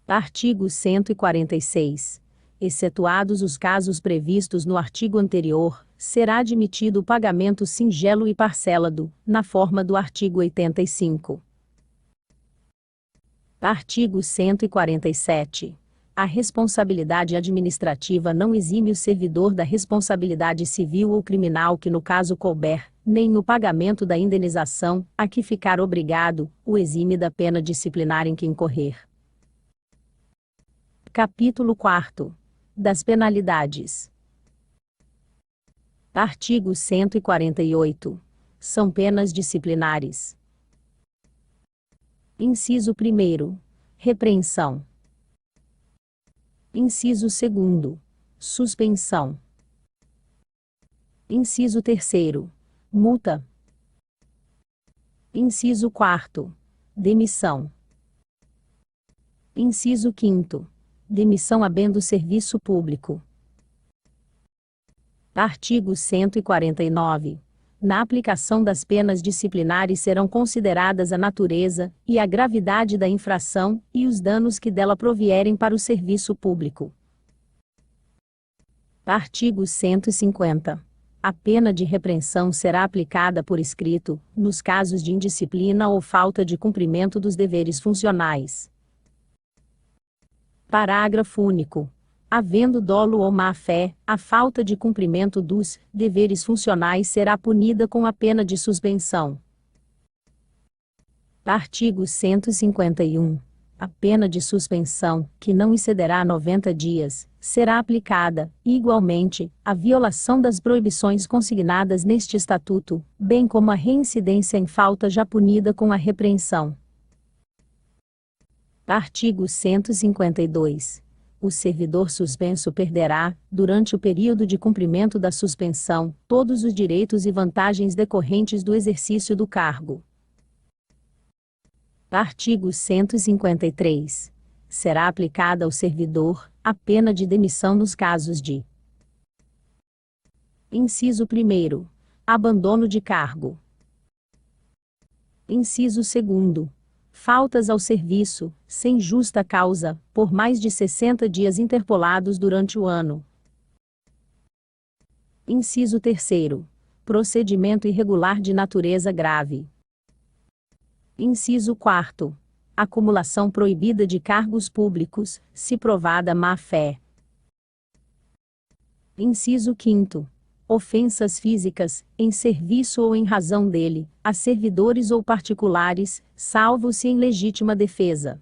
Artigo 146. Excetuados os casos previstos no artigo anterior, será admitido o pagamento singelo e parcelado, na forma do artigo 85. Artigo 147. A responsabilidade administrativa não exime o servidor da responsabilidade civil ou criminal que no caso couber, nem no pagamento da indenização, a que ficar obrigado, o exime da pena disciplinar em que incorrer. Capítulo 4. Das penalidades. Artigo 148. São penas disciplinares. Inciso 1º. Repreensão. Inciso 2º. Suspensão. Inciso 3º. Multa. Inciso 4º. Demissão. Inciso 5º. Demissão habendo serviço público. Artigo 149. Na aplicação das penas disciplinares serão consideradas a natureza e a gravidade da infração e os danos que dela provierem para o serviço público. Artigo 150. A pena de repreensão será aplicada por escrito, nos casos de indisciplina ou falta de cumprimento dos deveres funcionais. Parágrafo único. Havendo dolo ou má-fé, a falta de cumprimento dos deveres funcionais será punida com a pena de suspensão. Artigo 151. A pena de suspensão, que não excederá 90 dias, será aplicada, igualmente, à violação das proibições consignadas neste Estatuto, bem como à reincidência em falta já punida com a repreensão. Artigo 152. O servidor suspenso perderá, durante o período de cumprimento da suspensão, todos os direitos e vantagens decorrentes do exercício do cargo. Artigo 153. Será aplicada ao servidor a pena de demissão nos casos de: inciso 1º. Abandono de cargo. Inciso 2º. Faltas ao serviço, sem justa causa, por mais de 60 dias interpolados durante o ano. Inciso 3º. Procedimento irregular de natureza grave. Inciso 4º. Acumulação proibida de cargos públicos, se provada má-fé. Inciso 5º. Ofensas físicas, em serviço ou em razão dele, a servidores ou particulares, salvo se em legítima defesa.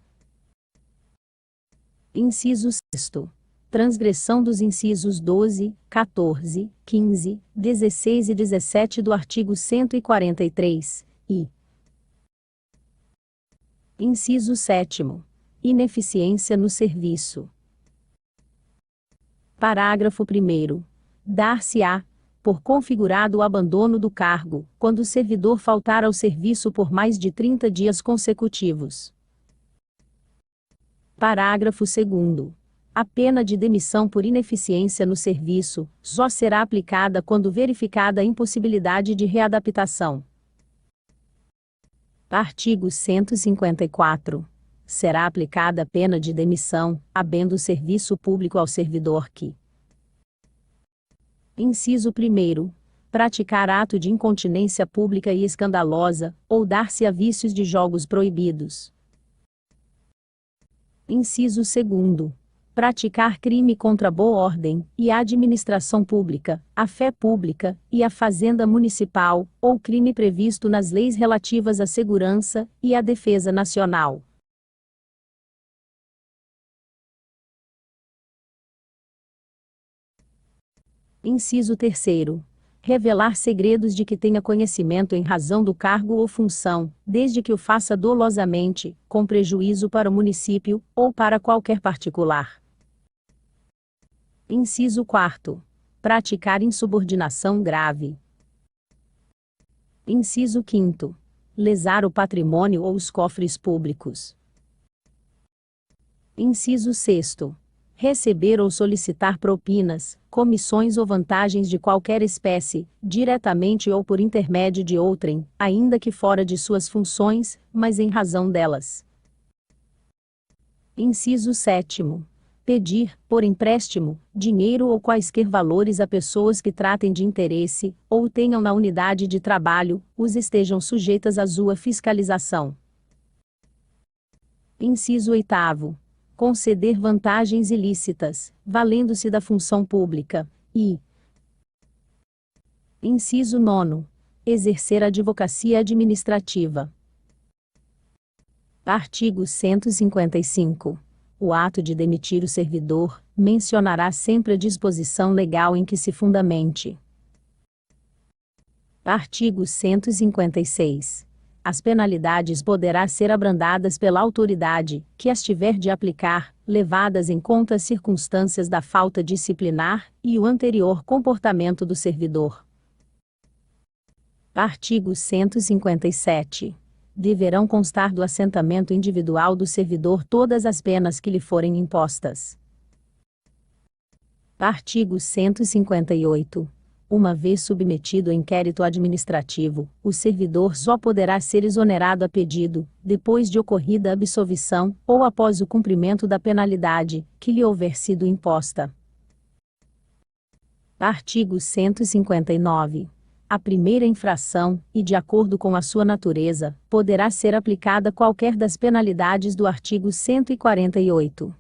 Inciso 6º. Transgressão dos incisos 12, 14, 15, 16 e 17 do artigo 143, e inciso 7º. Ineficiência no serviço. Parágrafo 1º. Dar-se-á, por configurado o abandono do cargo, quando o servidor faltar ao serviço por mais de 30 dias consecutivos. Parágrafo 2º. A pena de demissão por ineficiência no serviço só será aplicada quando verificada a impossibilidade de readaptação. Artigo 154. Será aplicada a pena de demissão, havendo serviço público ao servidor que: inciso 1º. Praticar ato de incontinência pública e escandalosa, ou dar-se a vícios de jogos proibidos. Inciso 2º. Praticar crime contra a boa ordem, e a administração pública, a fé pública, e a fazenda municipal, ou crime previsto nas leis relativas à segurança e à defesa nacional. Inciso 3º. Revelar segredos de que tenha conhecimento em razão do cargo ou função, desde que o faça dolosamente, com prejuízo para o município, ou para qualquer particular. Inciso 4º. Praticar insubordinação grave. Inciso 5º. Lesar o patrimônio ou os cofres públicos. Inciso 6º. Receber ou solicitar propinas, comissões ou vantagens de qualquer espécie, diretamente ou por intermédio de outrem, ainda que fora de suas funções, mas em razão delas. Inciso 7º. Pedir, por empréstimo, dinheiro ou quaisquer valores a pessoas que tratem de interesse, ou tenham na unidade de trabalho, os estejam sujeitas à sua fiscalização. Inciso 8º. Conceder vantagens ilícitas, valendo-se da função pública, e inciso 9º. Exercer advocacia administrativa. Artigo 155. O ato de demitir o servidor mencionará sempre a disposição legal em que se fundamente. Artigo 156. As penalidades poderá ser abrandadas pela autoridade, que as tiver de aplicar, levadas em conta as circunstâncias da falta disciplinar, e o anterior comportamento do servidor. Artigo 157. Deverão constar do assentamento individual do servidor todas as penas que lhe forem impostas. Artigo 158. Uma vez submetido a inquérito administrativo, o servidor só poderá ser exonerado a pedido, depois de ocorrida a absolvição, ou após o cumprimento da penalidade, que lhe houver sido imposta. Artigo 159. A primeira infração, e de acordo com a sua natureza, poderá ser aplicada qualquer das penalidades do artigo 148.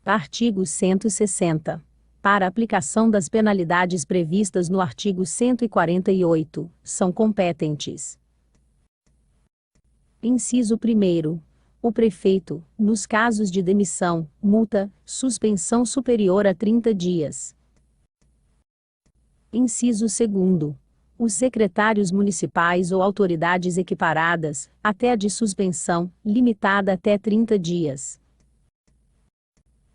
Artigo 160. Para a aplicação das penalidades previstas no artigo 148, são competentes. Inciso 1º. O prefeito, nos casos de demissão, multa, suspensão superior a 30 dias. Inciso 2º. Os secretários municipais ou autoridades equiparadas, até a de suspensão, limitada até 30 dias.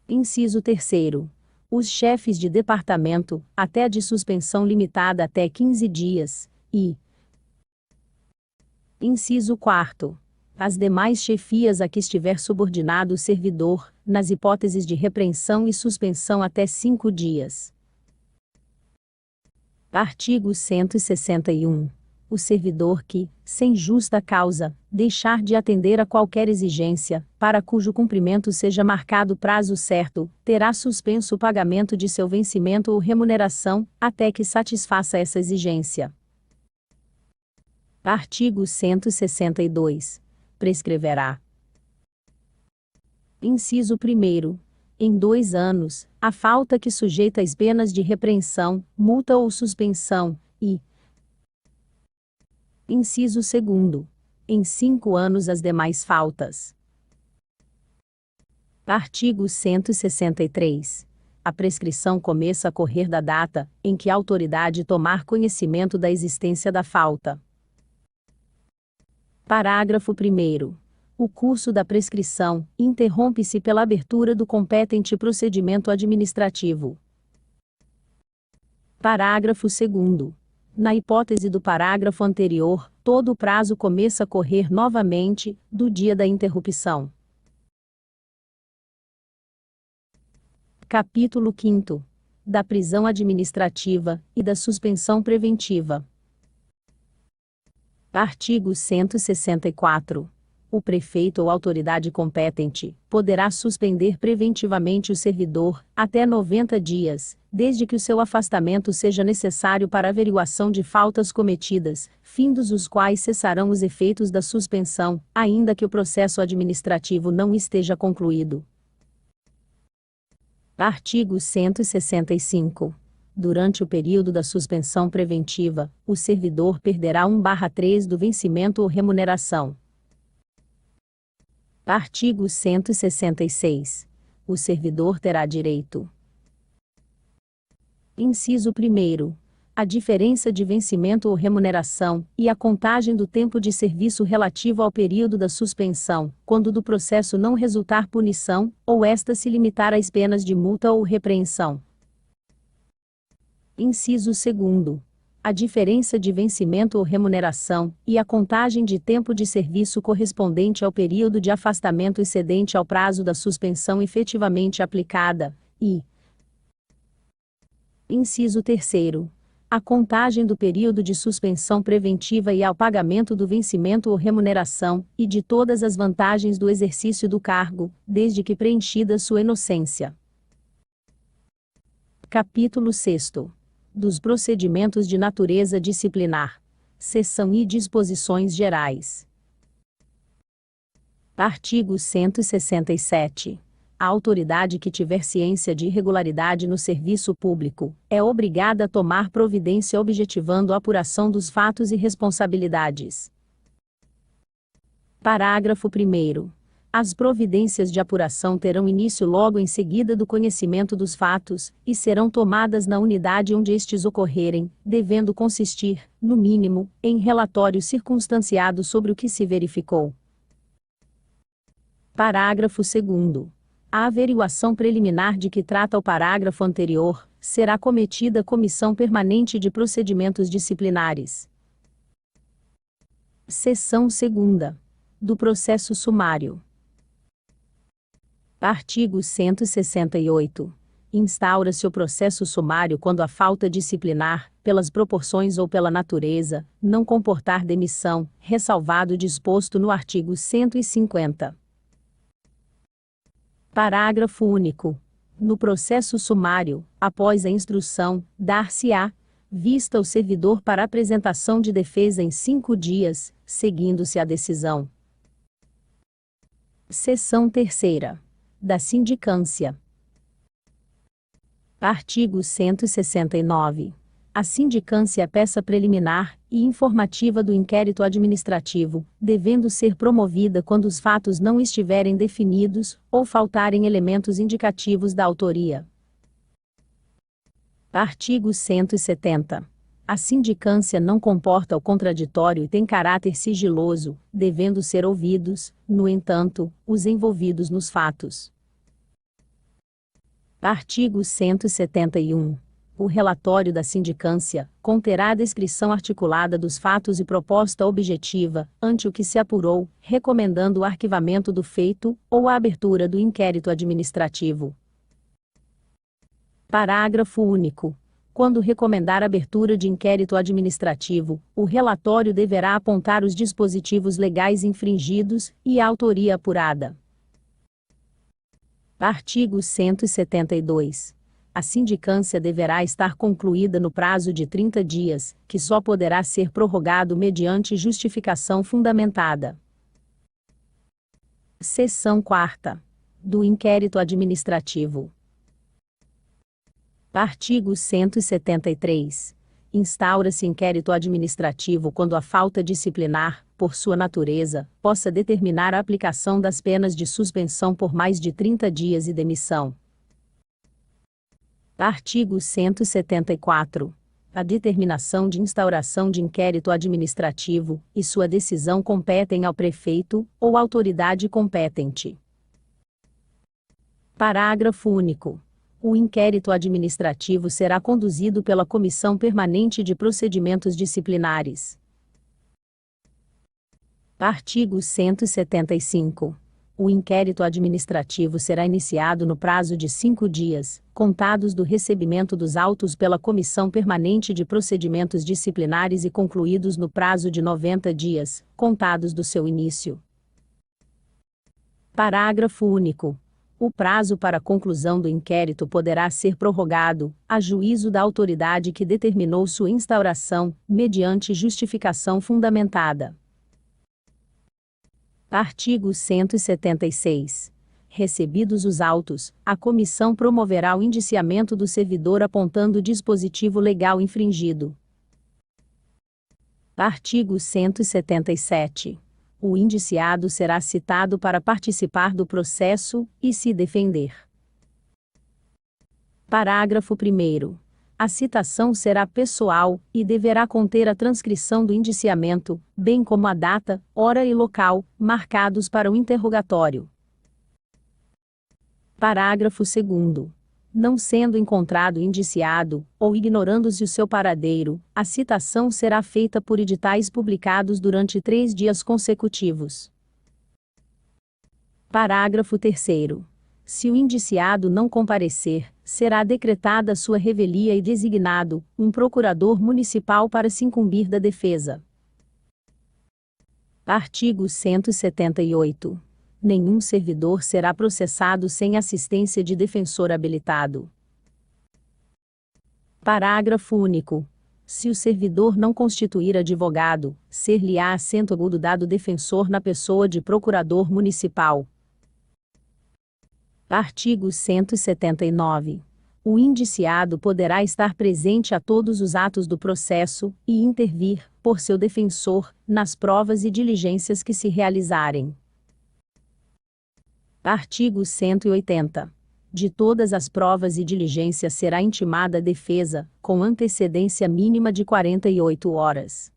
Inciso 3º. Os chefes de departamento, até a de suspensão limitada até 15 dias, e inciso 4º. As demais chefias a que estiver subordinado o servidor, nas hipóteses de repreensão e suspensão até 5 dias. Artigo 161. O servidor que, sem justa causa, deixar de atender a qualquer exigência, para cujo cumprimento seja marcado prazo certo, terá suspenso o pagamento de seu vencimento ou remuneração, até que satisfaça essa exigência. Artigo 162. Prescreverá. Inciso 1º. Em 2 anos, a falta que sujeita às penas de repreensão, multa ou suspensão, e inciso 2º. Em 5 anos as demais faltas. Artigo 163. A prescrição começa a correr da data em que a autoridade tomar conhecimento da existência da falta. Parágrafo 1º. O curso da prescrição interrompe-se pela abertura do competente procedimento administrativo. Parágrafo 2º. Na hipótese do parágrafo anterior, todo o prazo começa a correr novamente, do dia da interrupção. Capítulo 5º. Da prisão administrativa e da suspensão preventiva. Artigo 164. O prefeito ou autoridade competente poderá suspender preventivamente o servidor até 90 dias, desde que o seu afastamento seja necessário para averiguação de faltas cometidas, findos os quais cessarão os efeitos da suspensão, ainda que o processo administrativo não esteja concluído. Artigo 165. Durante o período da suspensão preventiva, o servidor perderá 1/3 do vencimento ou remuneração. Artigo 166. O servidor terá direito Inciso 1º. A diferença de vencimento ou remuneração, e a contagem do tempo de serviço relativo ao período da suspensão, quando do processo não resultar punição, ou esta se limitar às penas de multa ou repreensão. Inciso 2º. A diferença de vencimento ou remuneração, e a contagem de tempo de serviço correspondente ao período de afastamento excedente ao prazo da suspensão efetivamente aplicada, e inciso 3º. A contagem do período de suspensão preventiva e ao pagamento do vencimento ou remuneração, e de todas as vantagens do exercício do cargo, desde que preenchida sua inocência. Capítulo 6º. Dos procedimentos de natureza disciplinar. Seção I. Disposições gerais. Artigo 167. A autoridade que tiver ciência de irregularidade no serviço público, é obrigada a tomar providência objetivando a apuração dos fatos e responsabilidades. Parágrafo 1º. As providências de apuração terão início logo em seguida do conhecimento dos fatos, e serão tomadas na unidade onde estes ocorrerem, devendo consistir, no mínimo, em relatório circunstanciado sobre o que se verificou. Parágrafo 2º. A averiguação preliminar de que trata o parágrafo anterior, será cometida Comissão Permanente de Procedimentos Disciplinares. Seção 2ª. Do processo sumário. Artigo 168. Instaura-se o processo sumário quando a falta disciplinar, pelas proporções ou pela natureza, não comportar demissão, ressalvado o disposto no artigo 150. Parágrafo único. No processo sumário, após a instrução, dar-se-á vista ao servidor para apresentação de defesa em 5 dias, seguindo-se a decisão. Seção 3ª. Da sindicância. Artigo 169. A sindicância é peça preliminar e informativa do inquérito administrativo, devendo ser promovida quando os fatos não estiverem definidos, ou faltarem elementos indicativos da autoria. Artigo 170. A sindicância não comporta o contraditório e tem caráter sigiloso, devendo ser ouvidos, no entanto, os envolvidos nos fatos. Artigo 171. O relatório da sindicância conterá a descrição articulada dos fatos e proposta objetiva, ante o que se apurou, recomendando o arquivamento do feito, ou a abertura do inquérito administrativo. Parágrafo único. Quando recomendar a abertura de inquérito administrativo, o relatório deverá apontar os dispositivos legais infringidos e a autoria apurada. Artigo 172. A sindicância deverá estar concluída no prazo de 30 dias, que só poderá ser prorrogado mediante justificação fundamentada. Seção 4ª. Do inquérito administrativo. Artigo 173. Instaura-se inquérito administrativo quando a falta disciplinar, por sua natureza, possa determinar a aplicação das penas de suspensão por mais de 30 dias e demissão. Artigo 174. A determinação de instauração de inquérito administrativo, e sua decisão competem ao prefeito, ou autoridade competente. Parágrafo único. O inquérito administrativo será conduzido pela Comissão Permanente de Procedimentos Disciplinares. Artigo 175. O inquérito administrativo será iniciado no prazo de 5 dias, contados do recebimento dos autos pela Comissão Permanente de Procedimentos Disciplinares e concluídos no prazo de 90 dias, contados do seu início. Parágrafo único. O prazo para a conclusão do inquérito poderá ser prorrogado, a juízo da autoridade que determinou sua instauração, mediante justificação fundamentada. Artigo 176. Recebidos os autos, a comissão promoverá o indiciamento do servidor apontando o dispositivo legal infringido. Artigo 177. O indiciado será citado para participar do processo e se defender. Parágrafo 1º. A citação será pessoal e deverá conter a transcrição do indiciamento, bem como a data, hora e local, marcados para o interrogatório. Parágrafo 2º. Não sendo encontrado indiciado, ou ignorando-se o seu paradeiro, a citação será feita por editais publicados durante 3 dias consecutivos. Parágrafo 3º. Se o indiciado não comparecer, será decretada sua revelia e designado um procurador municipal para se incumbir da defesa. Artigo 178. Nenhum servidor será processado sem assistência de defensor habilitado. Parágrafo único. Se o servidor não constituir advogado, ser-lhe-á assento agudo dado defensor na pessoa de procurador municipal. Artigo 179. O indiciado poderá estar presente a todos os atos do processo, e intervir, por seu defensor, nas provas e diligências que se realizarem. Artigo 180. De todas as provas e diligências será intimada a defesa, com antecedência mínima de 48 horas.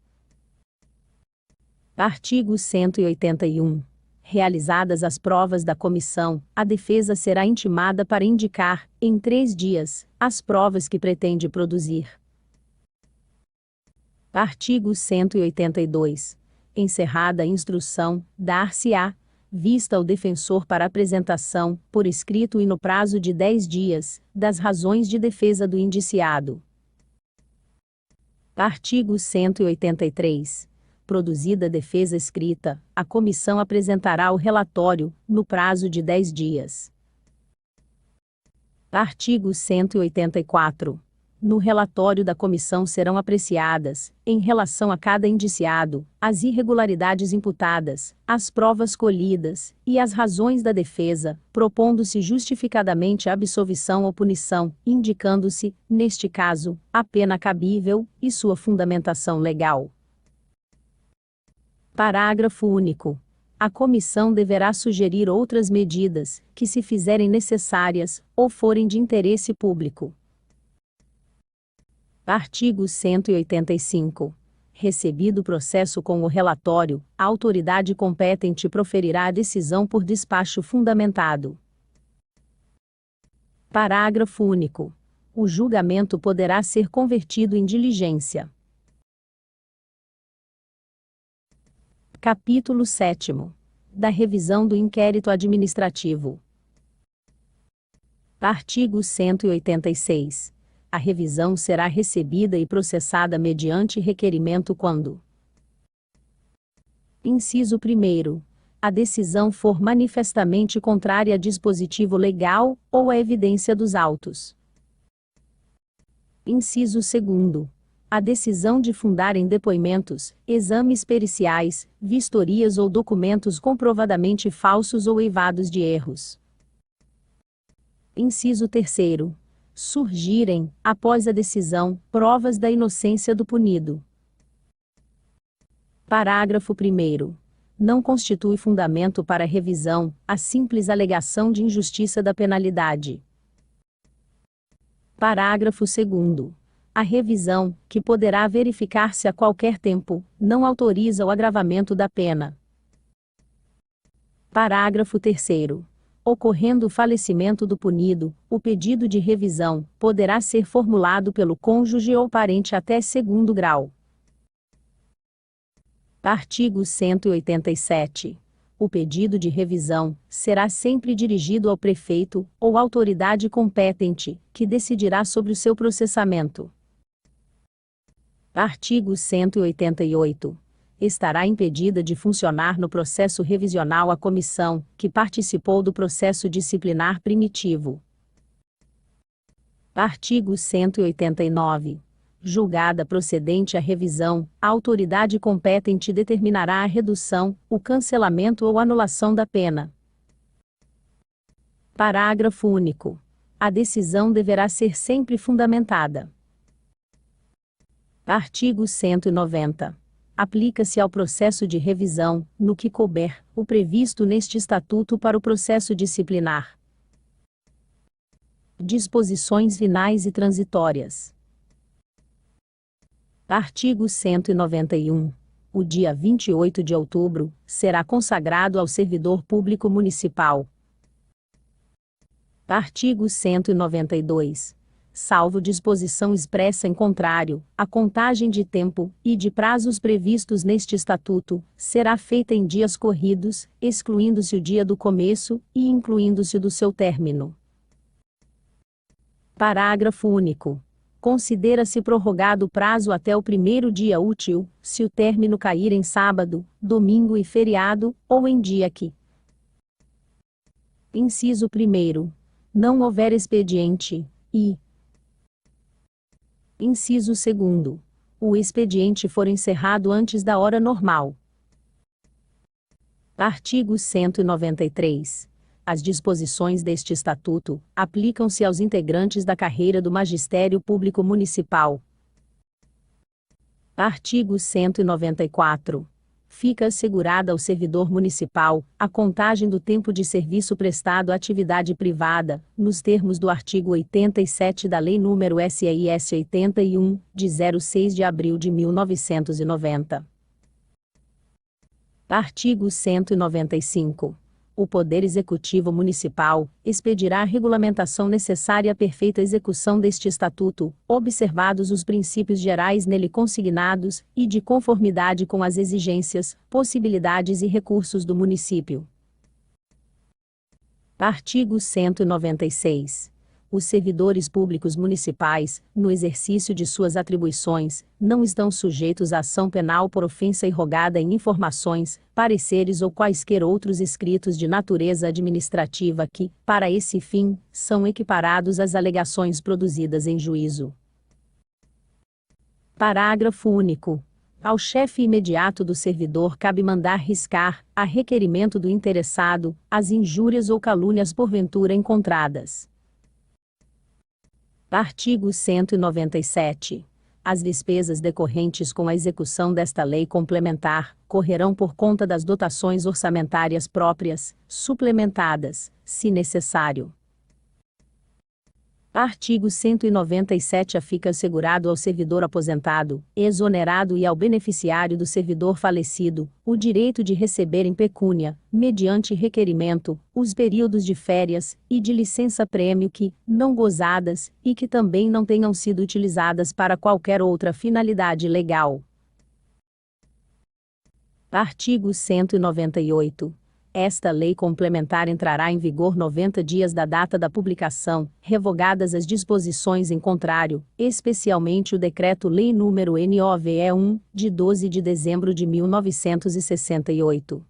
Artigo 181. Realizadas as provas da comissão, a defesa será intimada para indicar, em 3 dias, as provas que pretende produzir. Artigo 182. Encerrada a instrução, dar-se-á vista ao defensor para apresentação, por escrito e no prazo de 10 dias, das razões de defesa do indiciado. Artigo 183. Produzida a defesa escrita, a comissão apresentará o relatório, no prazo de 10 dias. Artigo 184. No relatório da comissão serão apreciadas, em relação a cada indiciado, as irregularidades imputadas, as provas colhidas, e as razões da defesa, propondo-se justificadamente a absolvição ou punição, indicando-se, neste caso, a pena cabível, e sua fundamentação legal. Parágrafo único. A comissão deverá sugerir outras medidas, que se fizerem necessárias, ou forem de interesse público. Artigo 185. Recebido o processo com o relatório, a autoridade competente proferirá a decisão por despacho fundamentado. Parágrafo único. O julgamento poderá ser convertido em diligência. Capítulo 7º. Da revisão do inquérito administrativo. Artigo 186. A revisão será recebida e processada mediante requerimento quando: Inciso 1º. A decisão for manifestamente contrária a dispositivo legal, ou à evidência dos autos. Inciso 2º. A decisão de fundar em depoimentos, exames periciais, vistorias ou documentos comprovadamente falsos ou eivados de erros. Inciso 3º. Surgirem, após a decisão, provas da inocência do punido. Parágrafo 1º. Não constitui fundamento para revisão a simples alegação de injustiça da penalidade. Parágrafo 2º. A revisão, que poderá verificar-se a qualquer tempo, não autoriza o agravamento da pena. Parágrafo 3º. Ocorrendo o falecimento do punido, o pedido de revisão poderá ser formulado pelo cônjuge ou parente até 2º grau. Artigo 187. O pedido de revisão será sempre dirigido ao prefeito ou autoridade competente, que decidirá sobre o seu processamento. Artigo 188. Estará impedida de funcionar no processo revisional a comissão, que participou do processo disciplinar primitivo. Artigo 189. Julgada procedente a revisão, a autoridade competente determinará a redução, o cancelamento ou anulação da pena. Parágrafo único. A decisão deverá ser sempre fundamentada. Artigo 190. Aplica-se ao processo de revisão, no que couber, o previsto neste Estatuto para o processo disciplinar. Disposições finais e transitórias. Artigo 191. O dia 28 de outubro será consagrado ao servidor público municipal. Artigo 192. Salvo disposição expressa em contrário, a contagem de tempo e de prazos previstos neste Estatuto será feita em dias corridos, excluindo-se o dia do começo e incluindo-se o do seu término. Parágrafo único. Considera-se prorrogado o prazo até o primeiro dia útil, se o término cair em sábado, domingo e feriado, ou em dia que: Inciso 1º. Não houver expediente, e: Inciso 2º. O expediente for encerrado antes da hora normal. Artigo 193. As disposições deste Estatuto aplicam-se aos integrantes da carreira do Magistério Público Municipal. Artigo 194. Fica assegurada ao servidor municipal a contagem do tempo de serviço prestado à atividade privada, nos termos do artigo 87 da Lei nº SIS 81, de 06 de abril de 1990. Artigo 195. O Poder Executivo Municipal expedirá a regulamentação necessária à perfeita execução deste Estatuto, observados os princípios gerais nele consignados, e de conformidade com as exigências, possibilidades e recursos do município. Artigo 196. Os servidores públicos municipais, no exercício de suas atribuições, não estão sujeitos à ação penal por ofensa irrogada em informações, pareceres ou quaisquer outros escritos de natureza administrativa que, para esse fim, são equiparados às alegações produzidas em juízo. Parágrafo único. Ao chefe imediato do servidor cabe mandar riscar, a requerimento do interessado, as injúrias ou calúnias porventura encontradas. Artigo 197. As despesas decorrentes com a execução desta lei complementar correrão por conta das dotações orçamentárias próprias, suplementadas, se necessário. Artigo 197. Fica assegurado ao servidor aposentado, exonerado e ao beneficiário do servidor falecido, o direito de receber em pecúnia, mediante requerimento, os períodos de férias e de licença-prêmio que, não gozadas, e que também não tenham sido utilizadas para qualquer outra finalidade legal. Artigo 198. Esta lei complementar entrará em vigor 90 dias da data da publicação, revogadas as disposições em contrário, especialmente o Decreto-Lei nº NOVE 1, de 12 de dezembro de 1968.